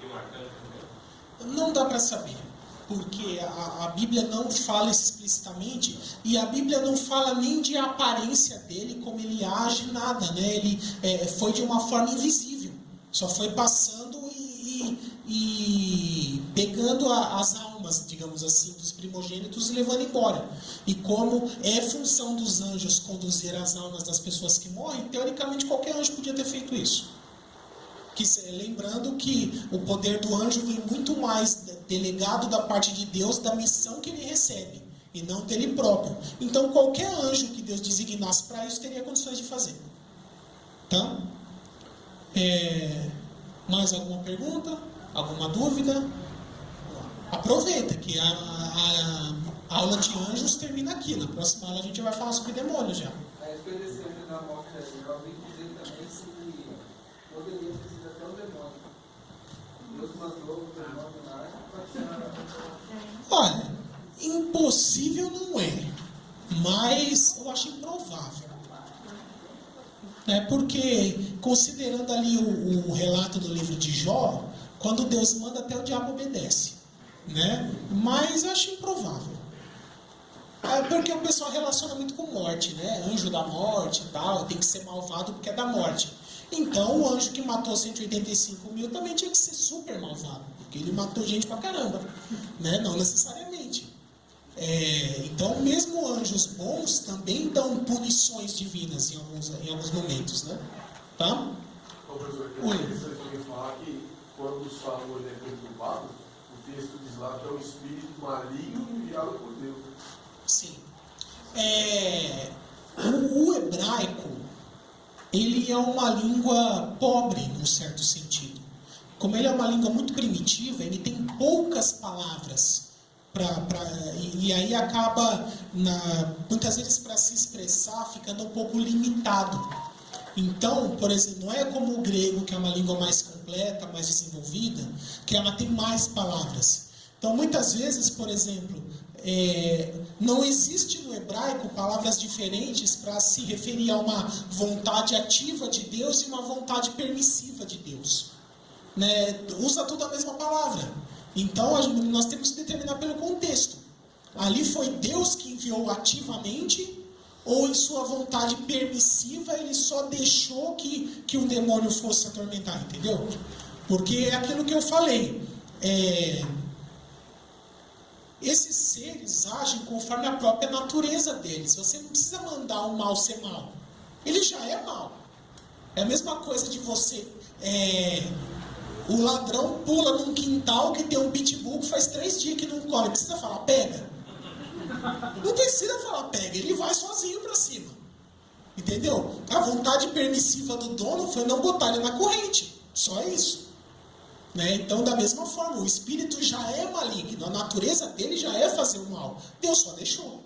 seria um arcanjo também? Não dá para saber, porque a Bíblia não fala isso explicitamente, e a Bíblia não fala nem de aparência dele, como ele age, nada, né? Ele foi de uma forma invisível, só foi passando e pegando as almas, digamos assim, dos primogênitos e levando embora. E como é função dos anjos conduzir as almas das pessoas que morrem, teoricamente qualquer anjo podia ter feito isso. Lembrando que o poder do anjo vem muito mais delegado da parte de Deus, da missão que ele recebe, e não dele próprio. Então qualquer anjo que Deus designasse para isso teria condições de fazer. Tá? Mais alguma pergunta? Alguma dúvida? Aproveita que a aula de anjos termina aqui. Na próxima aula a gente vai falar sobre demônios já. A respeito desse anjo da morte, eu ouvi dizer também que poderia ter sido até um demônio. Deus mandou o demônio lá para Olha, impossível não é. mas eu acho improvável. Porque, considerando ali o relato do livro de Jó, quando Deus manda, até o diabo obedece. Né? Mas eu acho improvável. Porque o pessoal relaciona muito com morte, né? Anjo da morte e tal, tem que ser malvado porque é da morte. Então o anjo que matou 185 mil também tinha que ser super malvado, porque ele matou gente pra caramba, né? Não necessariamente. Então mesmo anjos bons também dão punições divinas em alguns momentos, né? Tá? Professor, eu queria também falar que quando o Saul é perturbado, o texto diz lá que é o espírito maligno enviado por Deus. Sim. O hebraico, ele é uma língua pobre, num certo sentido. Como ele é uma língua muito primitiva, ele tem poucas palavras. E aí acaba, muitas vezes, para se expressar, ficando um pouco limitado. Então, por exemplo, não é como o grego, que é uma língua mais completa, mais desenvolvida, que ela tem mais palavras. Então, muitas vezes, por exemplo, não existe no hebraico palavras diferentes para se referir a uma vontade ativa de Deus e uma vontade permissiva de Deus. Né? Usa tudo a mesma palavra. Então, nós temos que determinar pelo contexto. Ali foi Deus que enviou ativamente, ou em sua vontade permissiva ele só deixou que um demônio fosse atormentar, entendeu? Porque é aquilo que eu falei. Esses seres agem conforme a própria natureza deles. Você não precisa mandar o mal ser mal. Ele já é mal. É a mesma coisa de você... o ladrão pula num quintal que tem um pitbull que faz 3 dias que não come. Precisa falar, pega? Não precisa falar, pega. Ele vai sozinho para cima. Entendeu? A vontade permissiva do dono foi não botar ele na corrente. Só isso. Né? Então, da mesma forma, o espírito já é maligno. A natureza dele já é fazer o mal. Deus só deixou.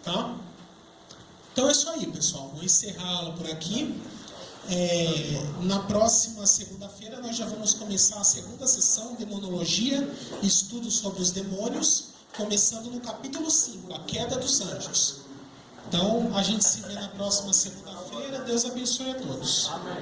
Tá? Então é isso aí, pessoal. Vou encerrá-la por aqui. Na próxima segunda-feira nós já vamos começar a segunda sessão, Demonologia, estudo sobre os demônios, começando no capítulo 5, a queda dos anjos. Então a gente se vê na próxima segunda-feira. Deus abençoe a todos. Amém.